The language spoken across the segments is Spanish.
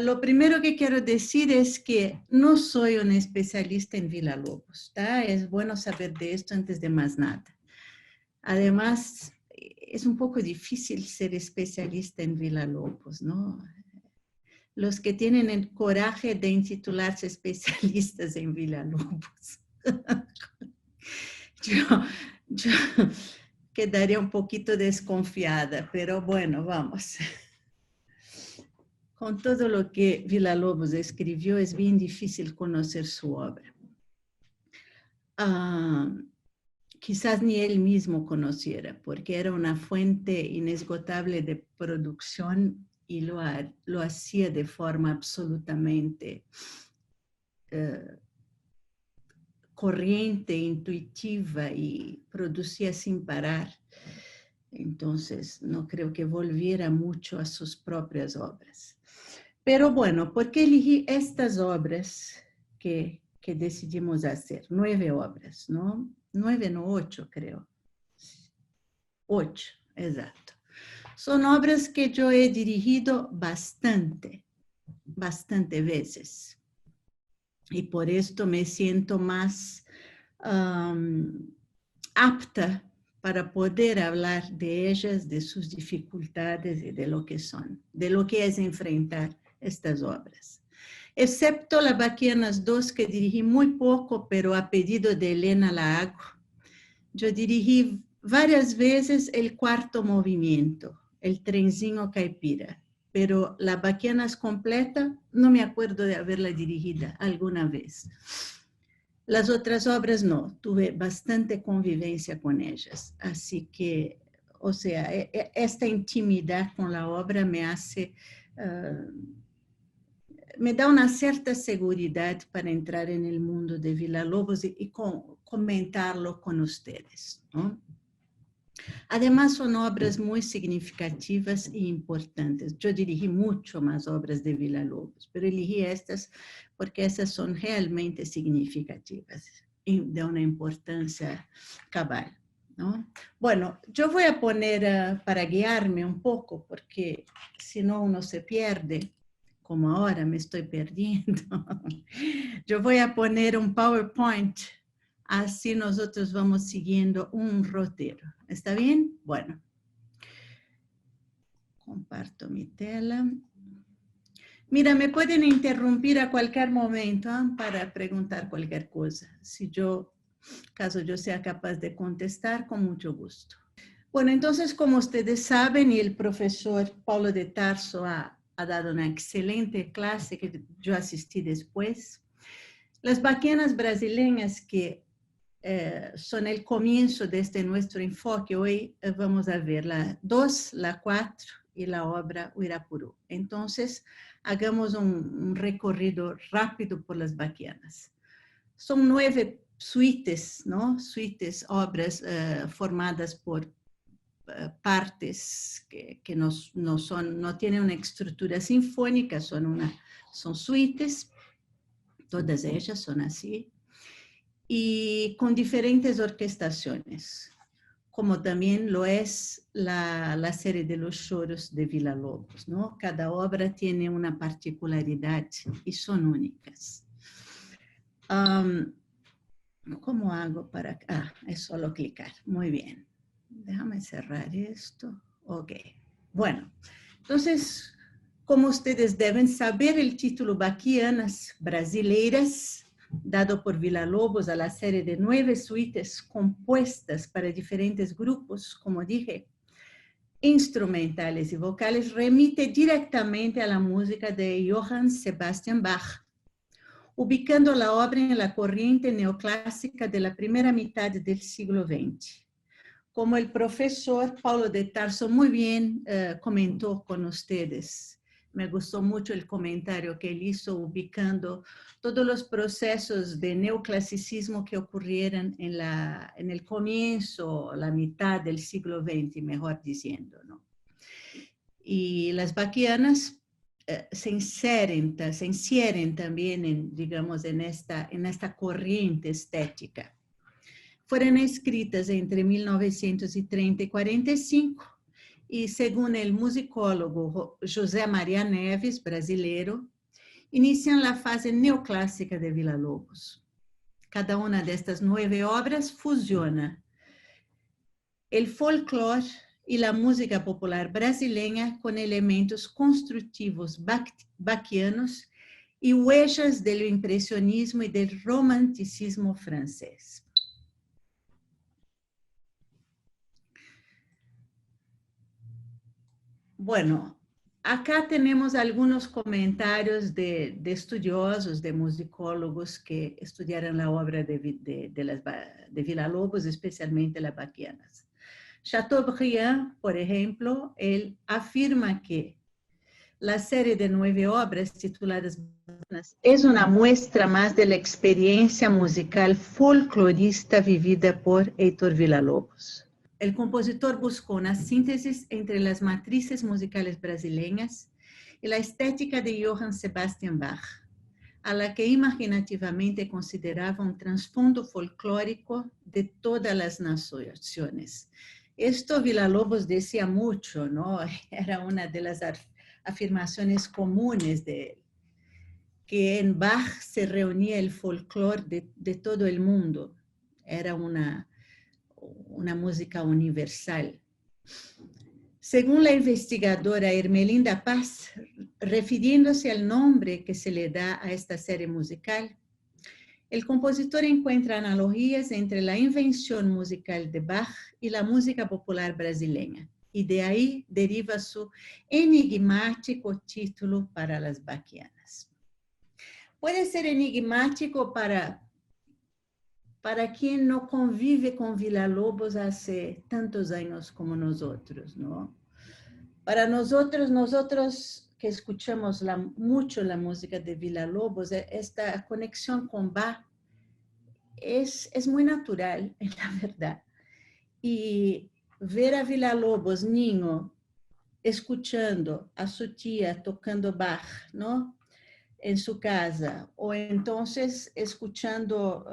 Lo primero que quiero decir es que no soy un especialista en Villalobos, ¿tá? Es bueno saber de esto antes de más nada. Además, es un poco difícil ser especialista en Villalobos, ¿no? Los que tienen el coraje de intitularse especialistas en Villalobos. yo quedaría un poquito desconfiada, pero bueno, vamos. Con todo lo que Villalobos escribió, es bien difícil conocer su obra. Quizás ni él mismo conociera, porque era una fuente inesgotable de producción y lo hacía de forma absolutamente corriente, intuitiva y producía sin parar. Entonces, no creo que volviera mucho a sus propias obras. Pero bueno, ¿por qué elegí estas obras que decidimos hacer? 9 obras, ¿no? 9, no 8, creo. 8, exacto. Son obras que yo he dirigido bastante veces. Y por esto me siento más apta para poder hablar de ellas, de sus dificultades y de lo que son, de lo que es enfrentar estas obras. Excepto las Baquianas 2, que dirigí muy poco, pero a pedido de Elena la hago. Yo dirigí varias veces el cuarto movimiento, el trenzinho caipira, pero las Baquianas completa no me acuerdo de haberla dirigida alguna vez. Las otras obras no, tuve bastante convivencia con ellas, así que, o sea, esta intimidad con la obra me hace, me da una cierta seguridad para entrar en el mundo de Villalobos y comentarlo con ustedes, ¿no? Además, son obras muy significativas e importantes. Yo dirigí mucho más obras de Villalobos, pero elegí estas porque estas son realmente significativas y de una importancia cabal, ¿no? Bueno, yo voy a poner para guiarme un poco, porque si no uno se pierde, como ahora me estoy perdiendo. Yo voy a poner un PowerPoint. Así nosotros vamos siguiendo un rotero. ¿Está bien? Bueno. Comparto mi tela. Mira, me pueden interrumpir a cualquier momento para preguntar cualquier cosa. Caso yo sea capaz de contestar, con mucho gusto. Bueno, entonces, como ustedes saben, y el profesor Paulo de Tarso ha dado una excelente clase que yo asistí después, las baquianas brasileñas que son el comienzo de este nuestro enfoque. Hoy vamos a ver la 2, la 4 y la obra Uirapuru. Entonces, hagamos un recorrido rápido por las baquianas. Son 9 suites, ¿no? Suites, obras formadas por partes que no tienen una estructura sinfónica, son suites, todas ellas son así, y con diferentes orquestaciones, como también lo es la serie de los choros de Villalobos, ¿no? Cada obra tiene una particularidad y son únicas. ¿Cómo hago para...? Es solo clicar. Muy bien. Déjame cerrar esto. Ok. Bueno, entonces, como ustedes deben saber, el título Baquianas Brasileiras, dado por Villalobos a la serie de 9 suites compuestas para diferentes grupos, como dije, instrumentales y vocales, remite directamente a la música de Johann Sebastian Bach, ubicando la obra en la corriente neoclásica de la primera mitad del siglo XX. Como el profesor Paulo de Tarso muy bien comentó con ustedes, me gustó mucho el comentario que él hizo ubicando todos los procesos de neoclasicismo que ocurrieron en el comienzo, la mitad del siglo XX, mejor diciendo, ¿no? Y las baquianas se infieren también, digamos, en esta corriente estética. Fueron escritas entre 1930 y 45 y según el musicólogo José María Neves, brasileiro, inician la fase neoclásica de Villa-Lobos. Cada una de estas 9 obras fusiona el folclore y la música popular brasileña con elementos constructivos baquianos y huellas del impresionismo y del romanticismo francés. Bueno, acá tenemos algunos comentarios de estudiosos, de musicólogos que estudiaron la obra de Villa-Lobos, especialmente las baquianas. Chateaubriand, por ejemplo, él afirma que la serie de 9 obras tituladas es una muestra más de la experiencia musical folclorista vivida por Heitor Villa-Lobos. El compositor buscó una síntesis entre las matrices musicales brasileñas y la estética de Johann Sebastian Bach, a la que imaginativamente consideraba un trasfondo folclórico de todas las naciones. Esto Villa-Lobos decía mucho, ¿no? Era una de las afirmaciones comunes de él, que en Bach se reunía el folclore de todo el mundo. Era una música universal. Según la investigadora Ermelinda Paz, refiriéndose al nombre que se le da a esta serie musical, el compositor encuentra analogías entre la invención musical de Bach y la música popular brasileña, y de ahí deriva su enigmático título para las baquianas. Puede ser enigmático para quien no convive con Villa-Lobos hace tantos años como nosotros, ¿no? Para nosotros que escuchamos mucho la música de Villa-Lobos, esta conexión con Bach es muy natural, en la verdad. Y ver a Villa-Lobos, niño, escuchando a su tía tocando Bach, ¿no? En su casa, o entonces escuchando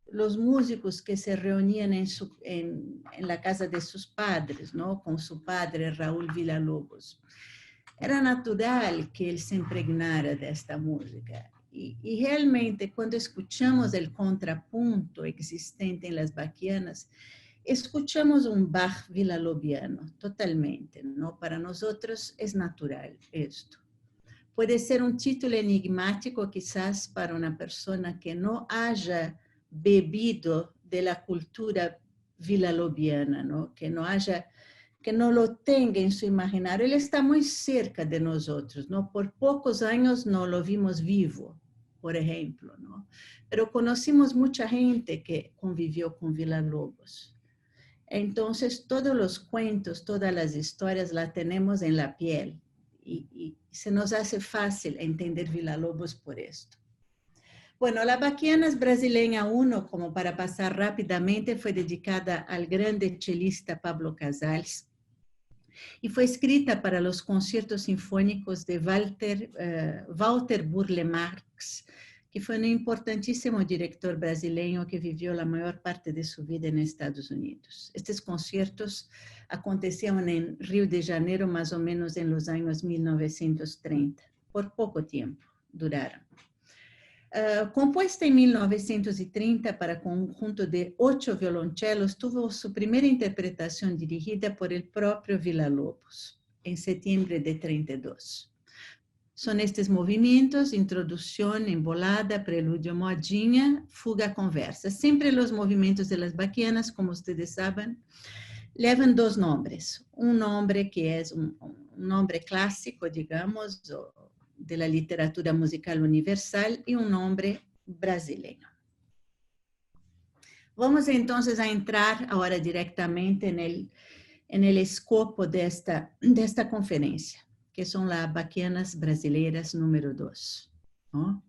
los músicos que se reunían en la casa de sus padres, ¿no? Con su padre Raúl Villa-Lobos. Era natural que él se impregnara de esta música. Y realmente cuando escuchamos el contrapunto existente en las baquianas, escuchamos un Bach villalobiano, totalmente, ¿no? Para nosotros es natural esto. Puede ser un título enigmático quizás para una persona que no haya bebido de la cultura villalobiana, ¿no? Que no lo tenga en su imaginario. Él está muy cerca de nosotros, ¿no? Por pocos años no lo vimos vivo, por ejemplo, ¿no? Pero conocimos mucha gente que convivió con Villa-Lobos. Entonces, todos los cuentos, todas las historias las tenemos en la piel y se nos hace fácil entender Villa-Lobos por esto. Bueno, la Baquianas Brasileña 1, como para pasar rápidamente, fue dedicada al grande chelista Pablo Casals y fue escrita para los conciertos sinfónicos de Walter Burle Marx, que fue un importantísimo director brasileño que vivió la mayor parte de su vida en Estados Unidos. Estos conciertos acontecían en Río de Janeiro más o menos en los años 1930. Por poco tiempo duraron. Compuesta en 1930 para conjunto de 8 violonchelos, tuvo su primera interpretación dirigida por el propio Villa-Lobos en septiembre de 32. Son estos movimientos: introducción, embolada, preludio, modinha, fuga, conversa. Siempre los movimientos de las baquianas, como ustedes saben, llevan 2 nombres. Un nombre que es un nombre clásico, digamos, de la literatura musical universal, y un nombre brasileño. Vamos entonces a entrar ahora directamente en el escopo de esta conferencia, que son las Baquianas Brasileiras número 2. ¿no?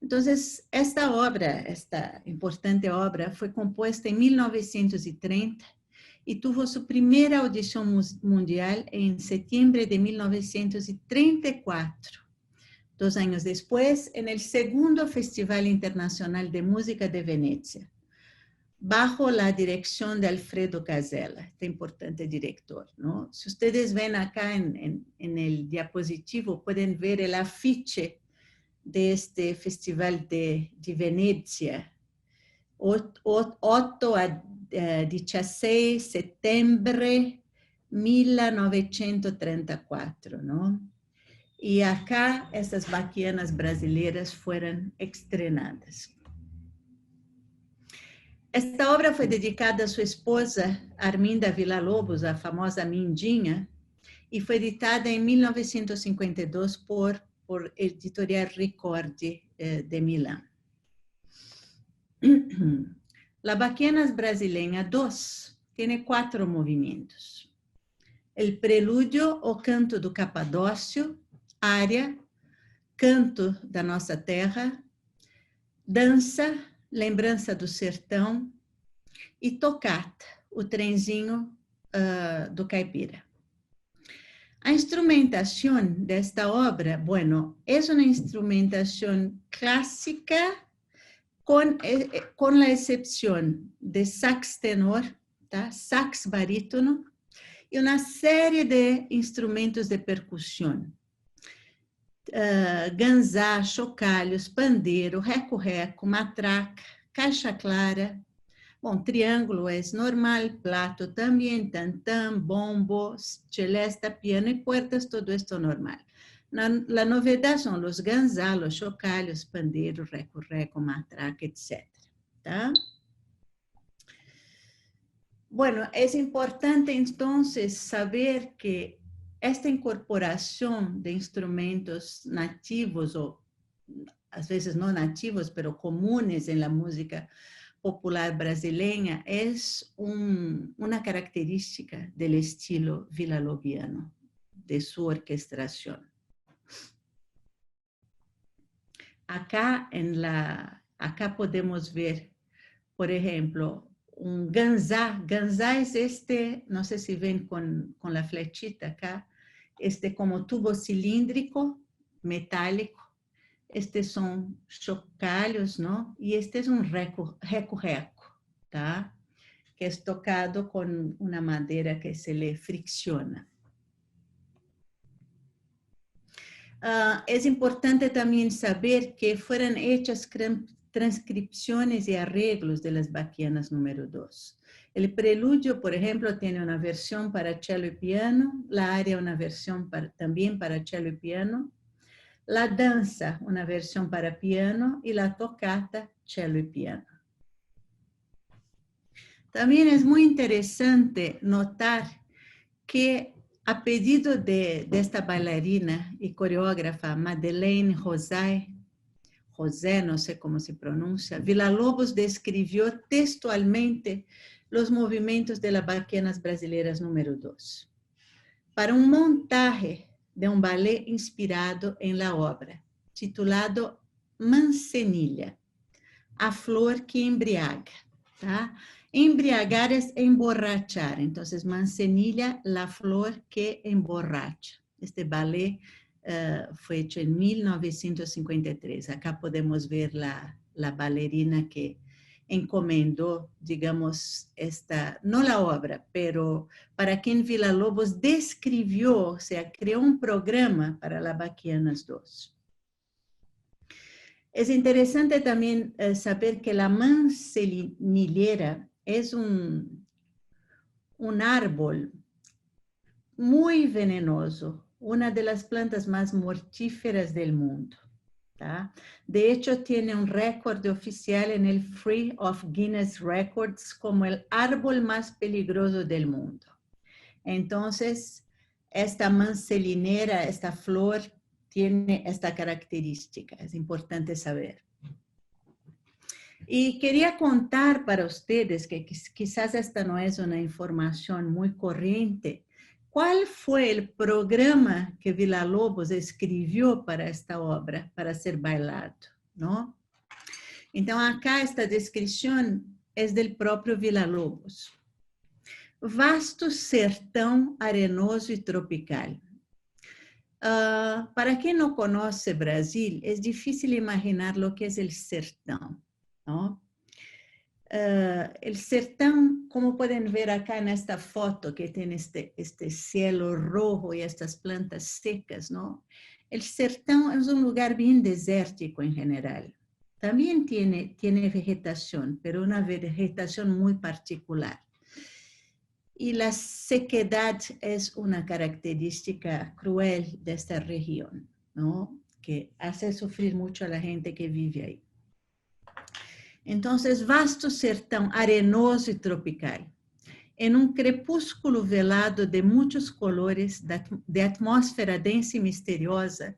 Entonces, esta obra, esta importante obra, fue compuesta en 1930 y tuvo su primera audición mundial en septiembre de 1934. 2 años después, en el segundo Festival Internacional de Música de Venecia. bajo la dirección de Alfredo Casella, este importante director, ¿no? Si ustedes ven acá en el diapositivo, pueden ver el afiche de este Festival de Venezia, 8 a 16 settembre 1934, ¿no? Y acá estas baquianas brasileras fueron estrenadas. Esta obra foi dedicada à sua esposa, Arminda Villa-Lobos, a famosa Mindinha, e foi editada em 1952 por Editorial Ricordi de Milão. La Baquianas Brasileña 2 tem 4 movimentos. El Prelúdio, o Canto do Capadócio, Área, Canto da Nossa Terra, Dança, Lembrança do Sertão, e Tocata, o trenzinho do Caipira. A instrumentação desta obra, bueno, é uma instrumentação clássica com a exceção de sax tenor, tá? Sax barítono, e uma série de instrumentos de percussão. Ganzá, chocalhos, pandeiro, reco-reco, matraca, caixa clara. Bom, triângulo é normal, plato também, tantã, bombo, celesta, piano e puertas, todo esto normal. La novedad son los ganzá, los chocalhos, pandeiro, reco-reco, matraca, etc. ¿Tá? Bueno, es importante entonces saber que esta incorporación de instrumentos nativos, o a veces no nativos, pero comunes en la música popular brasileña, es una característica del estilo villalobiano, de su orquestación. Acá podemos ver, por ejemplo, un ganzá. Ganzá es este, no sé si ven con la flechita acá, este como tubo cilíndrico, metálico. Estes son chocalhos, ¿no? Y este es un reco-reco, ¿tá? Que es tocado con una madera que se le fricciona. Es importante también saber que fueron hechas transcripciones y arreglos de las baquianas número 2. El preludio, por ejemplo, tiene una versión para cello y piano, la aria una versión también para cello y piano, la danza una versión para piano y la tocata, cello y piano. También es muy interesante notar que a pedido de esta bailarina y coreógrafa Madeleine José, no sé cómo se pronuncia, Villa-Lobos describió textualmente los movimientos de las baquianas brasileiras número 2 para un montaje de un ballet inspirado en la obra, titulado Mancenilha, a flor que embriaga, ¿tá? Embriagar es emborrachar. Entonces, Mancenilha, la flor que emborracha. Este ballet fue hecho en 1953. Acá podemos ver la bailarina que encomendó, digamos, no la obra, pero para quien Villa-Lobos describió, o sea, creó un programa para las Baquianas 2. Es interesante también saber que la mancenillera es un árbol muy venenoso, una de las plantas más mortíferas del mundo, ¿tá? De hecho, tiene un récord oficial en el Free of Guinness Records como el árbol más peligroso del mundo. Entonces, esta mancelinera, esta flor, tiene esta característica, es importante saber. Y quería contar para ustedes, que quizás esta no es una información muy corriente, ¿cuál fue el programa que Villa-Lobos escribió para esta obra, para ser bailado, ¿no? Entonces, acá esta descripción es del propio Villa-Lobos. Vasto sertão arenoso y tropical. Para quien no conoce Brasil, es difícil imaginar lo que es el sertão, ¿no? el sertão, como pueden ver acá en esta foto que tiene este cielo rojo y estas plantas secas, ¿no? El sertão es un lugar bien desértico en general. También tiene vegetación, pero una vegetación muy particular. Y la sequedad es una característica cruel de esta región, ¿no? Que hace sufrir mucho a la gente que vive ahí. Entonces, vasto sertão arenoso y tropical, en un crepúsculo velado de muchos colores, de atmósfera densa y misteriosa,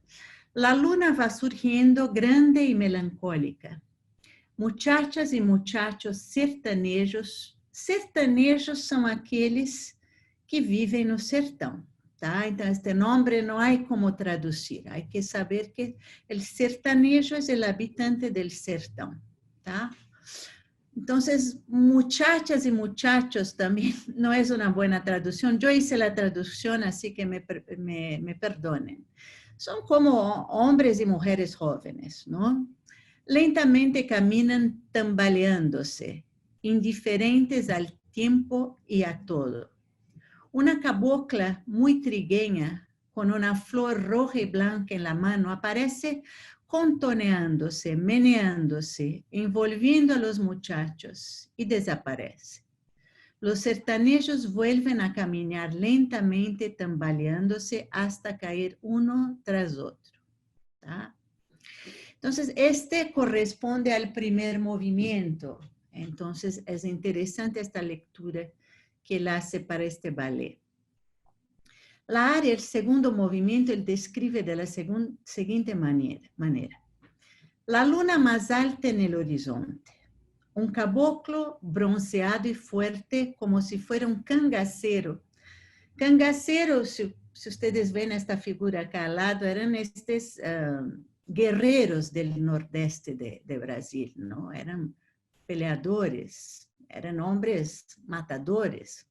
la luna va surgiendo grande y melancólica. Muchachas e muchachos sertanejos. Sertanejos são aqueles que vivem no sertão, tá? Então, este nome não há como traduzir. Há que saber que o sertanejo é o habitante del sertão, tá? Entonces, muchachas y muchachos también no es una buena traducción. Yo hice la traducción, así que me perdonen. Son como hombres y mujeres jóvenes, ¿no? Lentamente caminan tambaleándose, indiferentes al tiempo y a todo. Una cabocla muy trigueña, con una flor roja y blanca en la mano, aparece contoneándose, meneándose, envolviendo a los muchachos y desaparece. Los sertanejos vuelven a caminar lentamente, tambaleándose hasta caer uno tras otro. ¿Tá? Entonces, este corresponde al primer movimiento. Entonces, es interesante esta lectura que él hace para este ballet. La aria, el segundo movimiento, él describe de la siguiente manera. La luna más alta en el horizonte. Un caboclo bronceado y fuerte como si fuera un cangacero. Cangacero, si ustedes ven esta figura acá al lado, eran estos guerreros del nordeste de Brasil, ¿no? Eran peleadores, eran hombres matadores.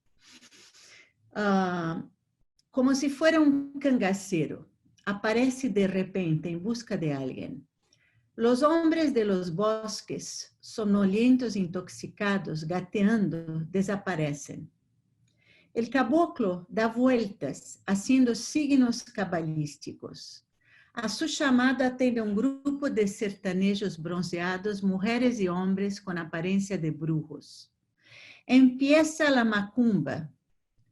Como si fuera un cangacero, aparece de repente en busca de alguien. Los hombres de los bosques, somnolentos, intoxicados, gateando, desaparecen. El caboclo da vueltas, haciendo signos cabalísticos. A su llamada atende un grupo de sertanejos bronceados, mujeres y hombres con apariencia de brujos. Empieza la macumba.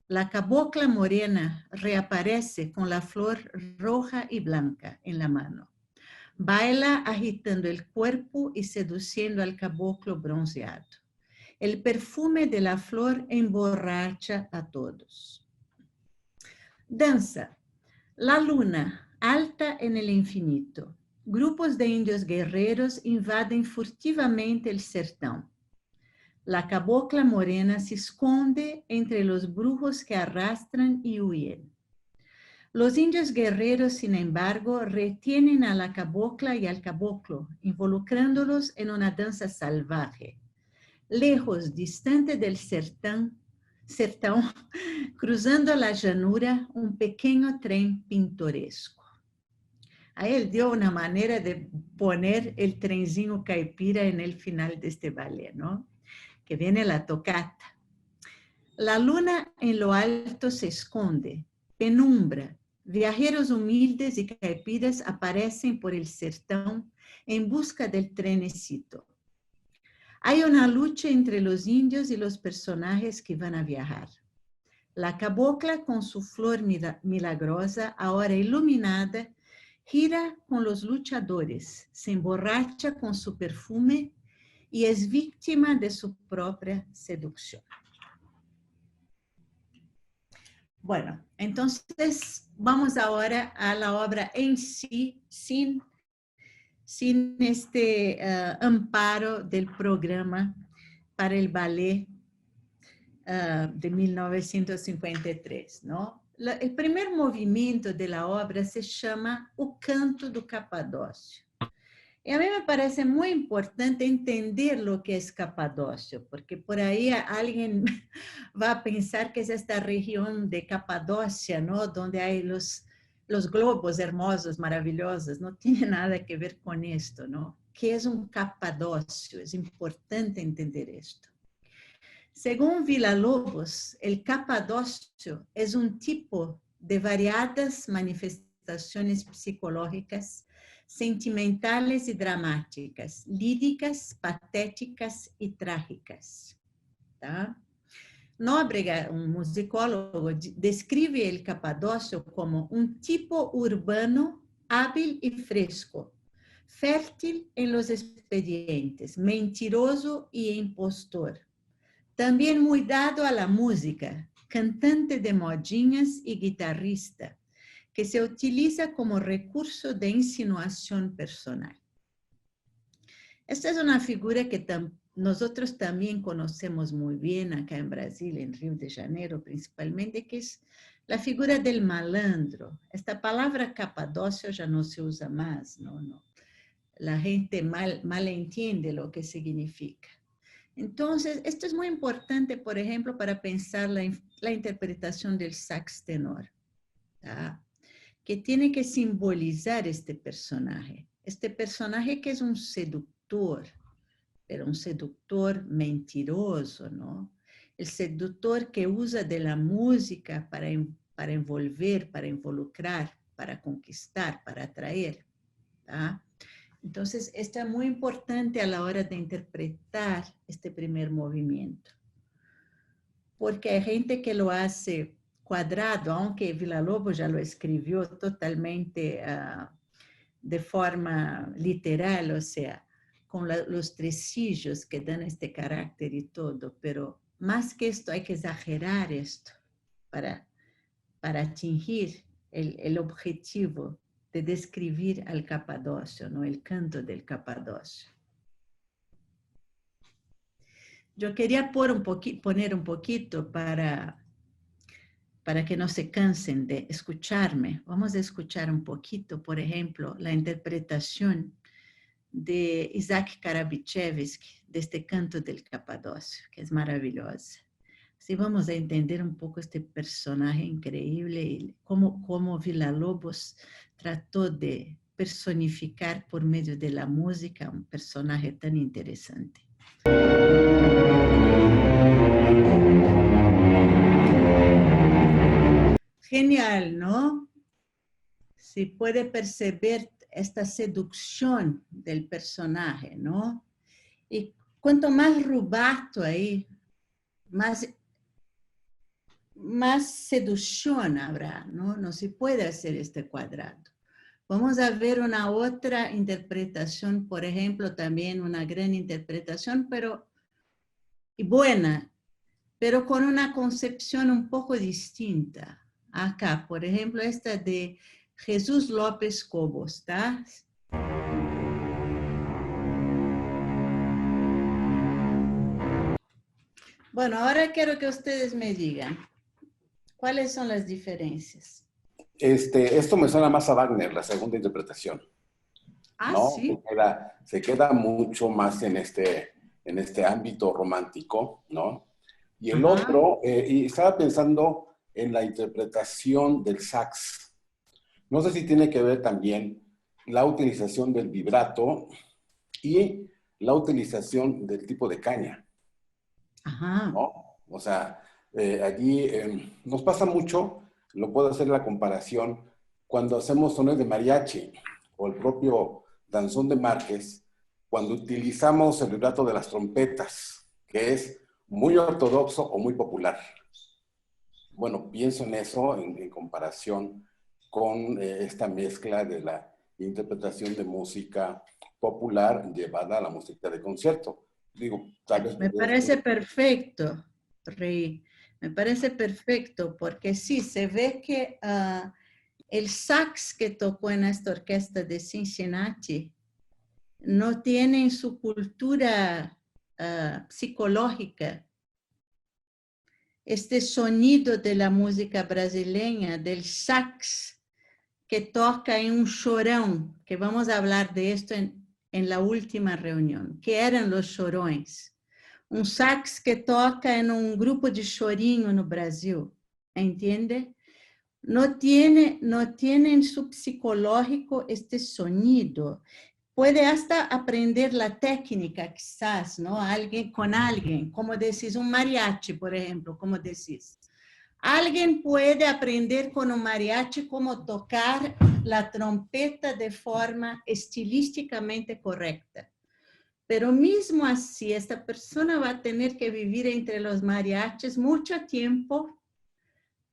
La cabocla morena reaparece con la flor roja y blanca en la mano. Baila agitando el cuerpo y seduciendo al caboclo bronceado. El perfume de la flor emborracha a todos. Danza. La luna, alta en el infinito. Grupos de indios guerreros invaden furtivamente el sertão. La cabocla morena se esconde entre los brujos que arrastran y huyen. Los indios guerreros, sin embargo, retienen a la cabocla y al caboclo, involucrándolos en una danza salvaje. Lejos, distante del sertão, cruzando la llanura, un pequeño tren pintoresco. Ahí él dio una manera de poner el trenzinho caipira en el final de este ballet, ¿no? Que viene la tocata. La luna en lo alto se esconde, penumbra. Viajeros humildes y caipiras aparecen por el sertão en busca del trenecito. Hay una lucha entre los indios y los personajes que van a viajar. La cabocla, con su flor milagrosa, ahora iluminada, gira con los luchadores, se emborracha con su perfume y es víctima de su propia seducción. Bueno, entonces vamos ahora a la obra en sí, sin este amparo del programa para el ballet de 1953, ¿no? El primer movimiento de la obra se llama O Canto do Capadócio. Y a mí me parece muy importante entender lo que es Capadocio, porque por ahí alguien va a pensar que es esta región de Capadocia, ¿no? Donde hay los globos hermosos, maravillosos. No tiene nada que ver con esto, ¿no? ¿Qué es un capadócio? Es importante entender esto. Según Villa-Lobos, el capadócio es un tipo de variadas manifestaciones psicológicas, sentimentales y dramáticas, líricas, patéticas y trágicas. ¿Tá? Nóbrega, un musicólogo, describe el capadócio como un tipo urbano hábil y fresco, fértil en los expedientes, mentiroso y impostor. También muy dado a la música, cantante de modinhas y guitarrista, que se utiliza como recurso de insinuación personal. Esta es una figura que nosotros también conocemos muy bien acá en Brasil, en Río de Janeiro principalmente, que es la figura del malandro. Esta palabra capadócio ya no se usa más, ¿no? La gente mal entiende lo que significa. Entonces, esto es muy importante, por ejemplo, para pensar la interpretación del sax tenor, ¿tá? Que tiene que simbolizar este personaje que es un seductor, pero un seductor mentiroso, ¿no? El seductor que usa de la música para envolver, para involucrar, para conquistar, para atraer, ¿tá? Entonces, esto es muy importante a la hora de interpretar este primer movimiento. Porque hay gente que lo hace cuadrado, aunque Villa-Lobos ya lo escribió totalmente de forma literal, o sea, con los tresillos que dan este carácter y todo, pero más que esto hay que exagerar esto para atingir el objetivo de describir al Capadócio, ¿no? El canto del Capadócio. Yo quería poner un poquito para que no se cansen de escucharme. Vamos a escuchar un poquito, por ejemplo, la interpretación de Isaac Karabichevsky, de este canto del Capadócio, que es maravillosa. Así vamos a entender un poco este personaje increíble y cómo Villa-Lobos trató de personificar por medio de la música un personaje tan interesante. Genial, ¿no? Se puede percibir esta seducción del personaje, ¿no? Y cuanto más rubato ahí, más seducción habrá, ¿no? No se puede hacer este cuadrado. Vamos a ver una otra interpretación, por ejemplo, también una gran interpretación, y buena, pero con una concepción un poco distinta. Acá, por ejemplo, esta de Jesús López Cobos, ¿está? Bueno, ahora quiero que ustedes me digan, ¿cuáles son las diferencias? Esto me suena más a Wagner, la segunda interpretación. Ah, ¿no? sí. Se queda mucho más en este ámbito romántico, ¿no? Y el otro, y estaba pensando en la interpretación del sax. No sé si tiene que ver también la utilización del vibrato y la utilización del tipo de caña. Ajá. ¿No? O sea, allí nos pasa mucho, lo puedo hacer la comparación, cuando hacemos sones de mariachi o el propio danzón de Márquez, cuando utilizamos el vibrato de las trompetas, que es muy ortodoxo o muy popular. Bueno, pienso en eso en comparación con esta mezcla de la interpretación de música popular llevada a la música de concierto. Digo, tal vez me parece perfecto, Rey. Me parece perfecto porque sí, se ve que el sax que tocó en esta orquesta de Cincinnati no tiene en su cultura psicológica este sonido de la música brasileña, del sax que toca en un chorão, que vamos a hablar de esto en la última reunión, que eran los chorões. Un sax que toca en un grupo de chorinho no Brasil, ¿entiende? No tiene en su psicológico este sonido. puede hasta aprender la técnica, quizás, ¿no? Alguien con alguien, como decís, un mariachi, por ejemplo, como decís. Alguien puede aprender con un mariachi cómo tocar la trompeta de forma estilísticamente correcta. Pero mismo así, esta persona va a tener que vivir entre los mariachis mucho tiempo,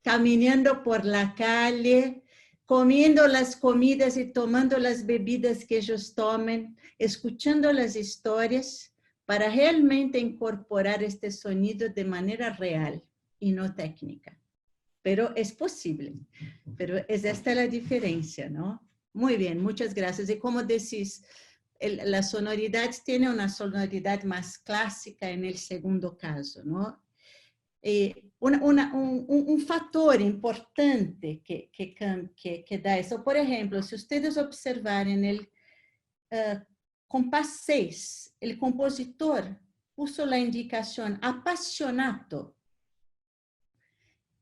caminando por la calle, comiendo las comidas y tomando las bebidas que ellos tomen, escuchando las historias para realmente incorporar este sonido de manera real y no técnica. Pero es posible, pero es esta la diferencia, ¿no? Muy bien, muchas gracias. Y como decís, la sonoridad tiene una sonoridad más clásica en el segundo caso, ¿no? Un factor importante que da eso, por ejemplo, si ustedes observan en el compás 6, el compositor puso la indicación appassionato.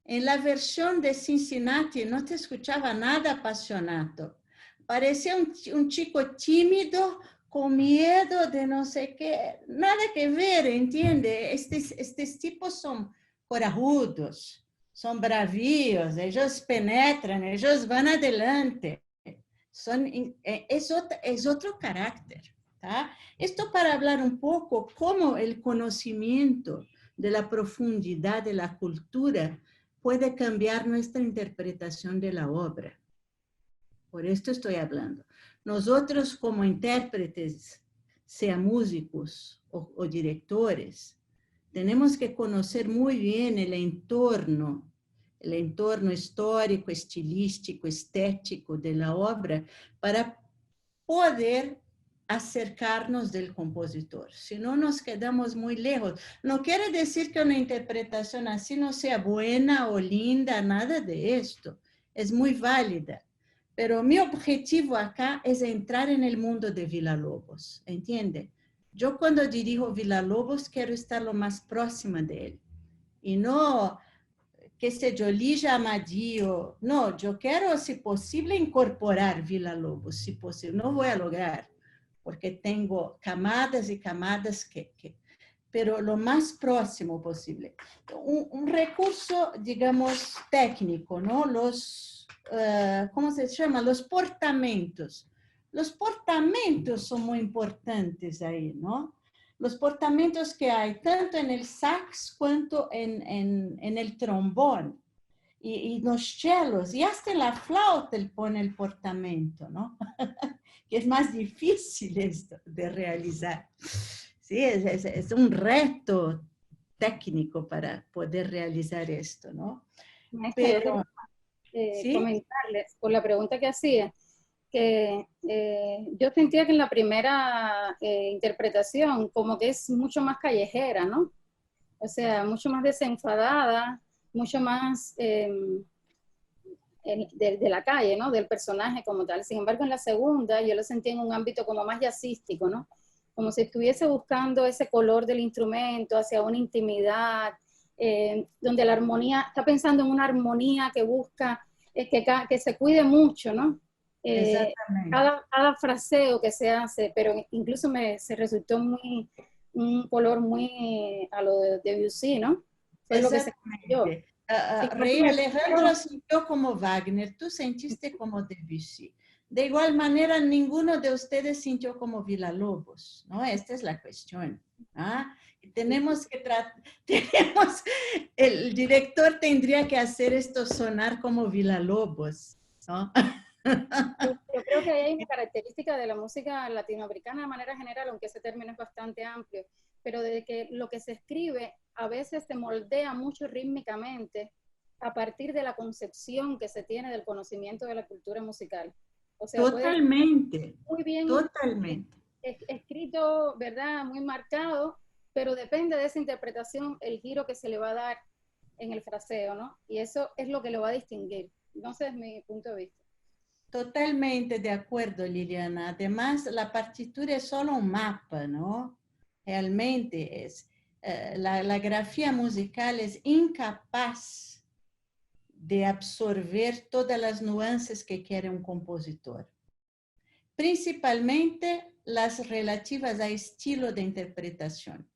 En la versión de Cincinnati no te escuchaba nada apasionado. Parecía un chico tímido, con miedo de no sé qué. Nada que ver, ¿entiende? Estes tipos son corajudos, son bravíos, ellos penetran, ellos van adelante. Es otro carácter. ¿tá? Esto para hablar un poco cómo el conocimiento de la profundidad de la cultura puede cambiar nuestra interpretación de la obra. Por esto estoy hablando. Nosotros como intérpretes, sea músicos o directores, tenemos que conocer muy bien el entorno histórico, estilístico, estético de la obra para poder acercarnos del compositor. Si no, nos quedamos muy lejos. No quiere decir que una interpretación así no sea buena o linda, nada de esto. Es muy válida. Pero mi objetivo acá es entrar en el mundo de Villa-Lobos, ¿entiende? Yo cuando dirijo Villa-Lobos quiero estar lo más próxima de él. Y no, qué sé yo, Lígia Amadio. No, yo quiero, si posible, incorporar Villa-Lobos, si posible. No voy a lograr, porque tengo camadas y camadas pero lo más próximo posible. Un recurso, digamos, técnico, ¿no? ¿Cómo se llama? Los portamentos. Los portamentos son muy importantes ahí, ¿no? Los portamentos que hay tanto en el sax cuanto en el trombón y los chelos, y hasta en la flauta él pone el portamento, ¿no? Que es más difícil esto de realizar. Sí, es un reto técnico para poder realizar esto, ¿no? Maestra, yo Pero, quería ¿sí? comentarles por la pregunta que hacía, que yo sentía que en la primera interpretación como que es mucho más callejera, ¿no? O sea, mucho más desenfadada, mucho más de la calle, ¿no? Del personaje como tal. Sin embargo, en la segunda yo lo sentí en un ámbito como más jazzístico, ¿no? Como si estuviese buscando ese color del instrumento hacia una intimidad, donde la armonía, está pensando en una armonía que busca, que se cuide mucho, ¿no? Exactamente. Cada fraseo que se hace, pero incluso se resultó un color muy a lo de Debussy, ¿no? Fue lo que se cambió. Rey Alejandro sintió como Wagner, tú sentiste como Debussy. De igual manera, ninguno de ustedes sintió como Villa-Lobos, ¿no? Esta es la cuestión. ¿ah? Tenemos que el director tendría que hacer esto sonar como Villa-Lobos, ¿no? Yo creo que hay una característica de la música latinoamericana de manera general, aunque ese término es bastante amplio, pero de que lo que se escribe a veces se moldea mucho rítmicamente a partir de la concepción que se tiene del conocimiento de la cultura musical. O sea, totalmente, muy bien totalmente. escrito, ¿verdad? Muy marcado, pero depende de esa interpretación el giro que se le va a dar en el fraseo, ¿no? Y eso es lo que lo va a distinguir. Entonces, es mi punto de vista. Totalmente de acuerdo, Liliana. Además, la partitura es solo un mapa, ¿no? Realmente es. La grafía musical es incapaz de absorber todas las nuances que quiere un compositor. Principalmente las relativas a estilo de interpretación.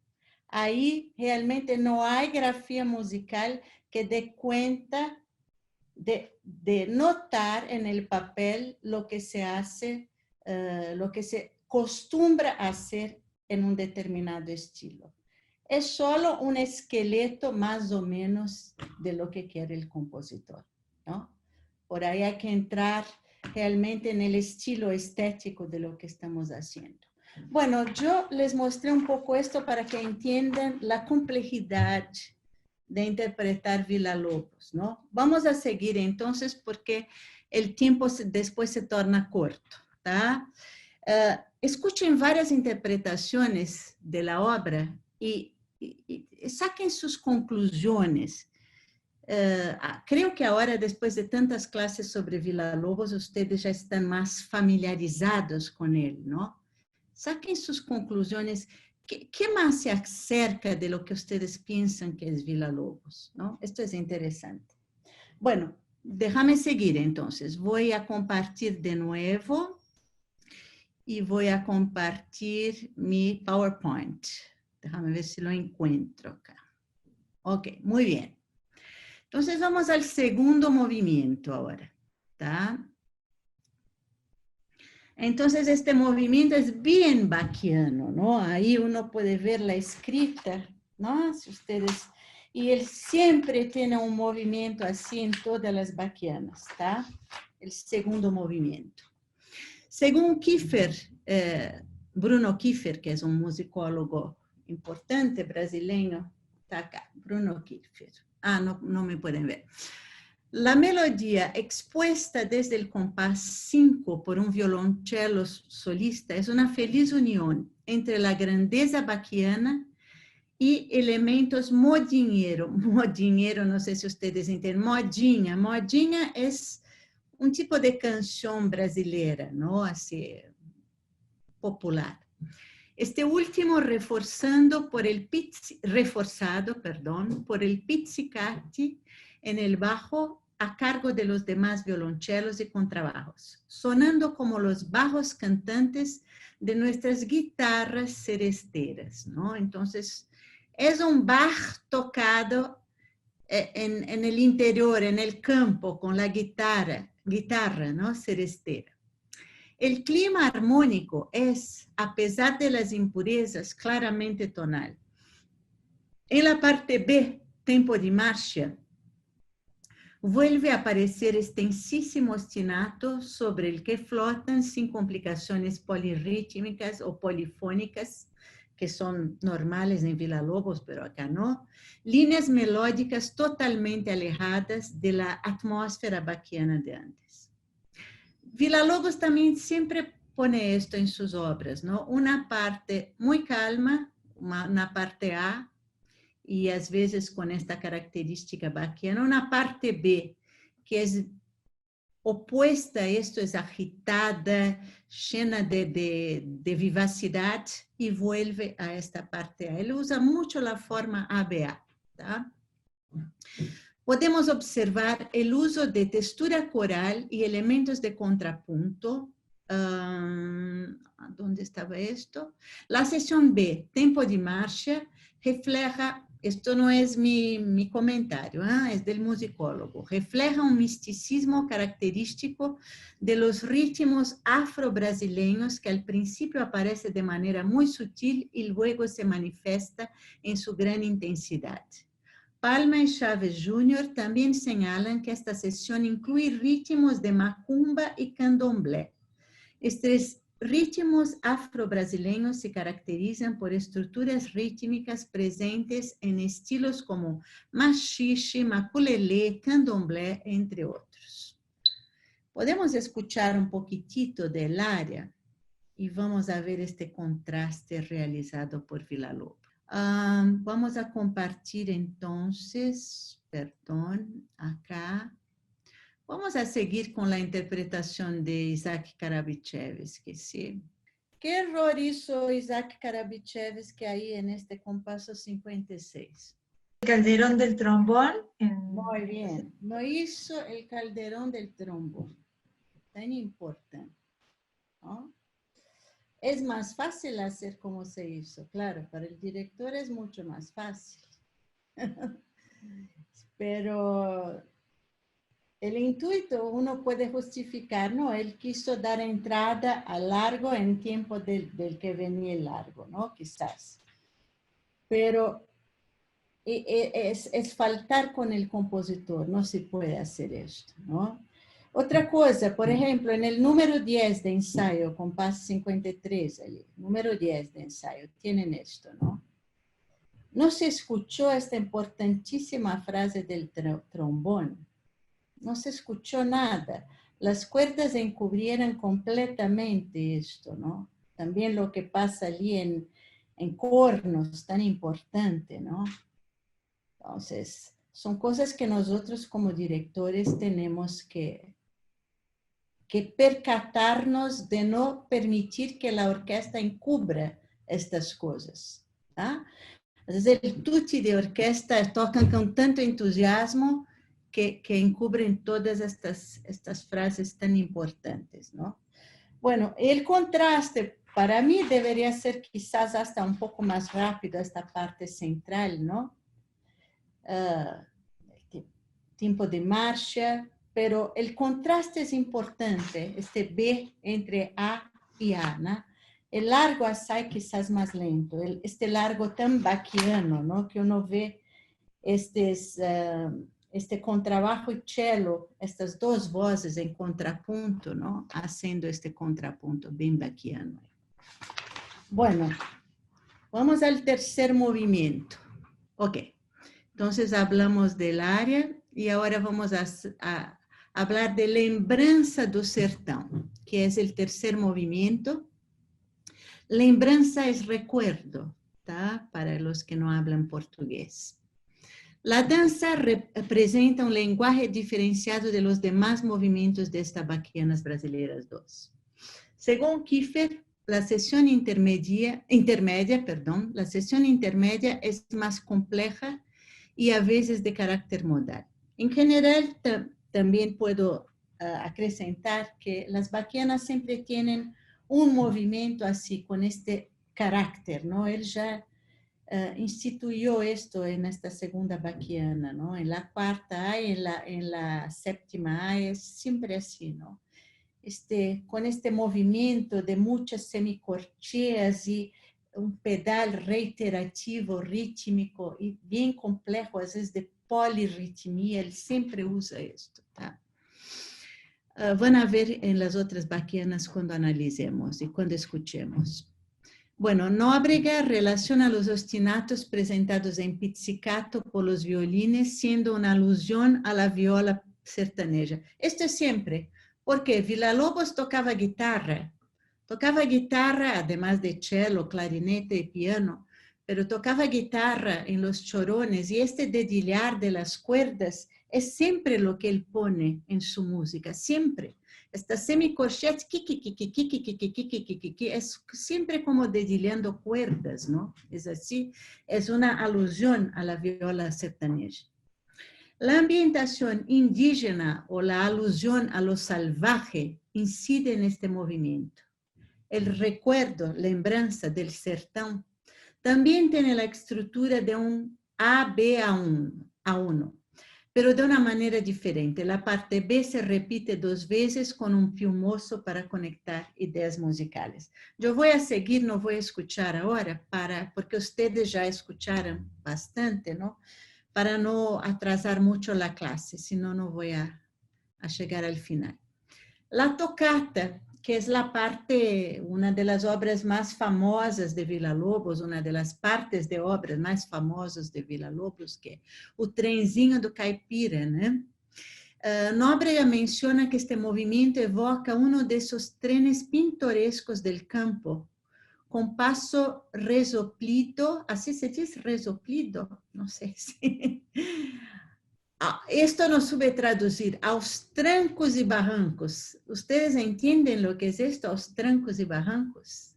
Ahí realmente no hay grafía musical que dé cuenta de notar en el papel lo que se hace, lo que se acostumbra a hacer en un determinado estilo. Es solo un esqueleto más o menos de lo que quiere el compositor, ¿no? Por ahí hay que entrar realmente en el estilo estético de lo que estamos haciendo. Bueno, yo les mostré un poco esto para que entiendan la complejidad de interpretar Villa-Lobos, ¿no? Vamos a seguir entonces porque el tiempo después se torna corto, ¿tá? Escuchen varias interpretaciones de la obra y saquen sus conclusiones. Creo que ahora, después de tantas clases sobre Villa-Lobos, ustedes ya están más familiarizados con él, ¿no? Saquen sus conclusiones. ¿Qué más se acerca de lo que ustedes piensan que es Villa-Lobos, ¿no? Esto es interesante. Bueno, déjame seguir entonces. Voy a compartir de nuevo y voy a compartir mi PowerPoint. Déjame ver si lo encuentro acá. Ok, muy bien. Entonces vamos al segundo movimiento ahora, ¿tá? Entonces este movimiento es bien bacchiano, ¿no? Ahí uno puede ver la escrita, ¿no? Si ustedes... Y él siempre tiene un movimiento así en todas las bacchianas, ¿tá? El segundo movimiento. Según Kiefer, Bruno Kiefer, que es un musicólogo importante brasileño, está acá, Bruno Kiefer. No me pueden ver. La melodía expuesta desde el compás 5 por un violonchelo solista es una feliz unión entre la grandeza bacchiana y elementos modinheiro. Modinheiro, no sé si ustedes entienden, modinha. Modinha es un tipo de canción brasileira, ¿no? Así, popular. Este último reforzado por el pizzicati en el bajo a cargo de los demás violonchelos y contrabajos, sonando como los bajos cantantes de nuestras guitarras seresteras, ¿no? Entonces, es un Bach tocado en el interior, en el campo, con la guitarra, ¿no? Serestera. El clima armónico es, a pesar de las impurezas, claramente tonal. En la parte B, tempo de marcha, vuelve a aparecer extensísimo ostinato sobre el que flotan sin complicaciones polirrítmicas o polifónicas, que son normales en Villa-Lobos, pero acá no, líneas melódicas totalmente alejadas de la atmósfera bacchiana de antes. Villa-Lobos también siempre pone esto en sus obras, ¿no? Una parte muy calma, una parte A, y a veces con esta característica bacchiana, una parte B, que es opuesta, esto es agitada, llena de vivacidad, y vuelve a esta parte A. Él usa mucho la forma ABA, ¿tá? Podemos observar el uso de textura coral y elementos de contrapunto. ¿Dónde estaba esto? La sección B, tempo de marcha, refleja, esto no es mi comentario, es del musicólogo, refleja un misticismo característico de los ritmos afro-brasileños que al principio aparece de manera muy sutil y luego se manifiesta en su gran intensidad. Palma y Chávez Jr. también señalan que esta sesión incluye ritmos de macumba y candomblé. Estos ritmos afro-brasileños se caracterizan por estructuras rítmicas presentes en estilos como machixe, maculelê, candomblé, entre otros. Podemos escuchar un poquitito del área y vamos a ver este contraste realizado por Villa-Lobos. Vamos a compartir entonces, perdón, acá. Vamos a seguir con la interpretación de Isaac Karabichevsky, ¿sí? ¿Qué error hizo Isaac Karabichevsky ahí en este compaso 56? El calderón del trombón. Muy bien, no hizo el calderón del trombón, tan importante, ¿no? es más fácil hacer como se hizo. Claro, para el director es mucho más fácil. Pero el intuito uno puede justificar, ¿no? Él quiso dar entrada a largo en tiempo del que venía el largo, ¿no? Quizás. Pero es faltar con el compositor, no se puede hacer esto, ¿no? Otra cosa, por ejemplo, en el número 10 de ensayo, compás 53, allí, número 10 de ensayo, tienen esto, ¿no? No se escuchó esta importantísima frase del trombón. No se escuchó nada. Las cuerdas encubrieron completamente esto, ¿no? También lo que pasa allí en cornos, tan importante, ¿no? Entonces, son cosas que nosotros como directores tenemos que percatarnos de no permitir que la orquesta encubra estas cosas. ¿Ah? Às vezes el tutti de orquesta tocan con tanto entusiasmo que encubren todas estas frases tan importantes, ¿no? Bueno, el contraste para mí debería ser quizás hasta un poco más rápido esta parte central, ¿no? Tiempo de marcha, pero el contraste es importante, este B entre A y A, ¿no? El largo assai quizás más lento, este largo tan bachiano, ¿no? Que uno ve este contrabajo y cello, estas dos voces en contrapunto, ¿no? Haciendo este contrapunto bien bachiano. Bueno, vamos al tercer movimiento. Ok, entonces hablamos del área y ahora vamos a hablar de lembrança do sertão, que es el tercer movimiento. Lembrança es recuerdo, ¿tá? Para los que no hablan portugués. La danza representa un lenguaje diferenciado de los demás movimientos de estas Baquianas Brasileiras 2. Según Kiefer, la sesión intermedia, la sesión intermedia es más compleja y a veces de carácter modal. En general, también puedo acrescentar que las baquianas siempre tienen un movimiento así, con este carácter, ¿no? Él ya instituyó esto en esta segunda baquiana, ¿no? En la cuarta A y en la séptima A es siempre así, ¿no? Con este movimiento de muchas semicorcheas y un pedal reiterativo, rítmico y bien complejo, a veces de polirritmia, él siempre usa esto, ¿tá? Van a ver en las otras baquianas cuando analicemos y cuando escuchemos. Bueno, Nóbrega relaciona los ostinatos presentados en pizzicato por los violines siendo una alusión a la viola sertaneja. Esto es siempre, porque Villa-Lobos tocaba guitarra, además de cello, clarinete y piano, pero tocaba guitarra en los chorones y este dedillar de las cuerdas es siempre lo que él pone en su música, siempre. Estas semicorcheas, es siempre como dedilhando cuerdas, ¿no? Es así, es una alusión a la viola sertaneja. La ambientación indígena o la alusión a lo salvaje incide en este movimiento. El recuerdo, lembranza del sertão, también tiene la estructura de un A-B-A-1, pero de una manera diferente. La parte B se repite 2 veces con un piumoso para conectar ideas musicales. Yo voy a seguir, no voy a escuchar ahora, porque ustedes ya escucharon bastante, ¿no? Para no atrasar mucho la clase, si no, no voy a llegar al final. La tocata, que es la parte, una de las obras más famosas de Villa-Lobos, una de las partes de obras más famosas de Villa-Lobos, que es o trenzinho do caipira, ¿no? Nóbrega menciona que este movimiento evoca uno de esos trenes pintorescos del campo, con paso resoplido, así se dice, resoplido, no sé si... Esto no sube traducir, aos trancos y barrancos. ¿Ustedes entienden lo que es esto, aos trancos y barrancos?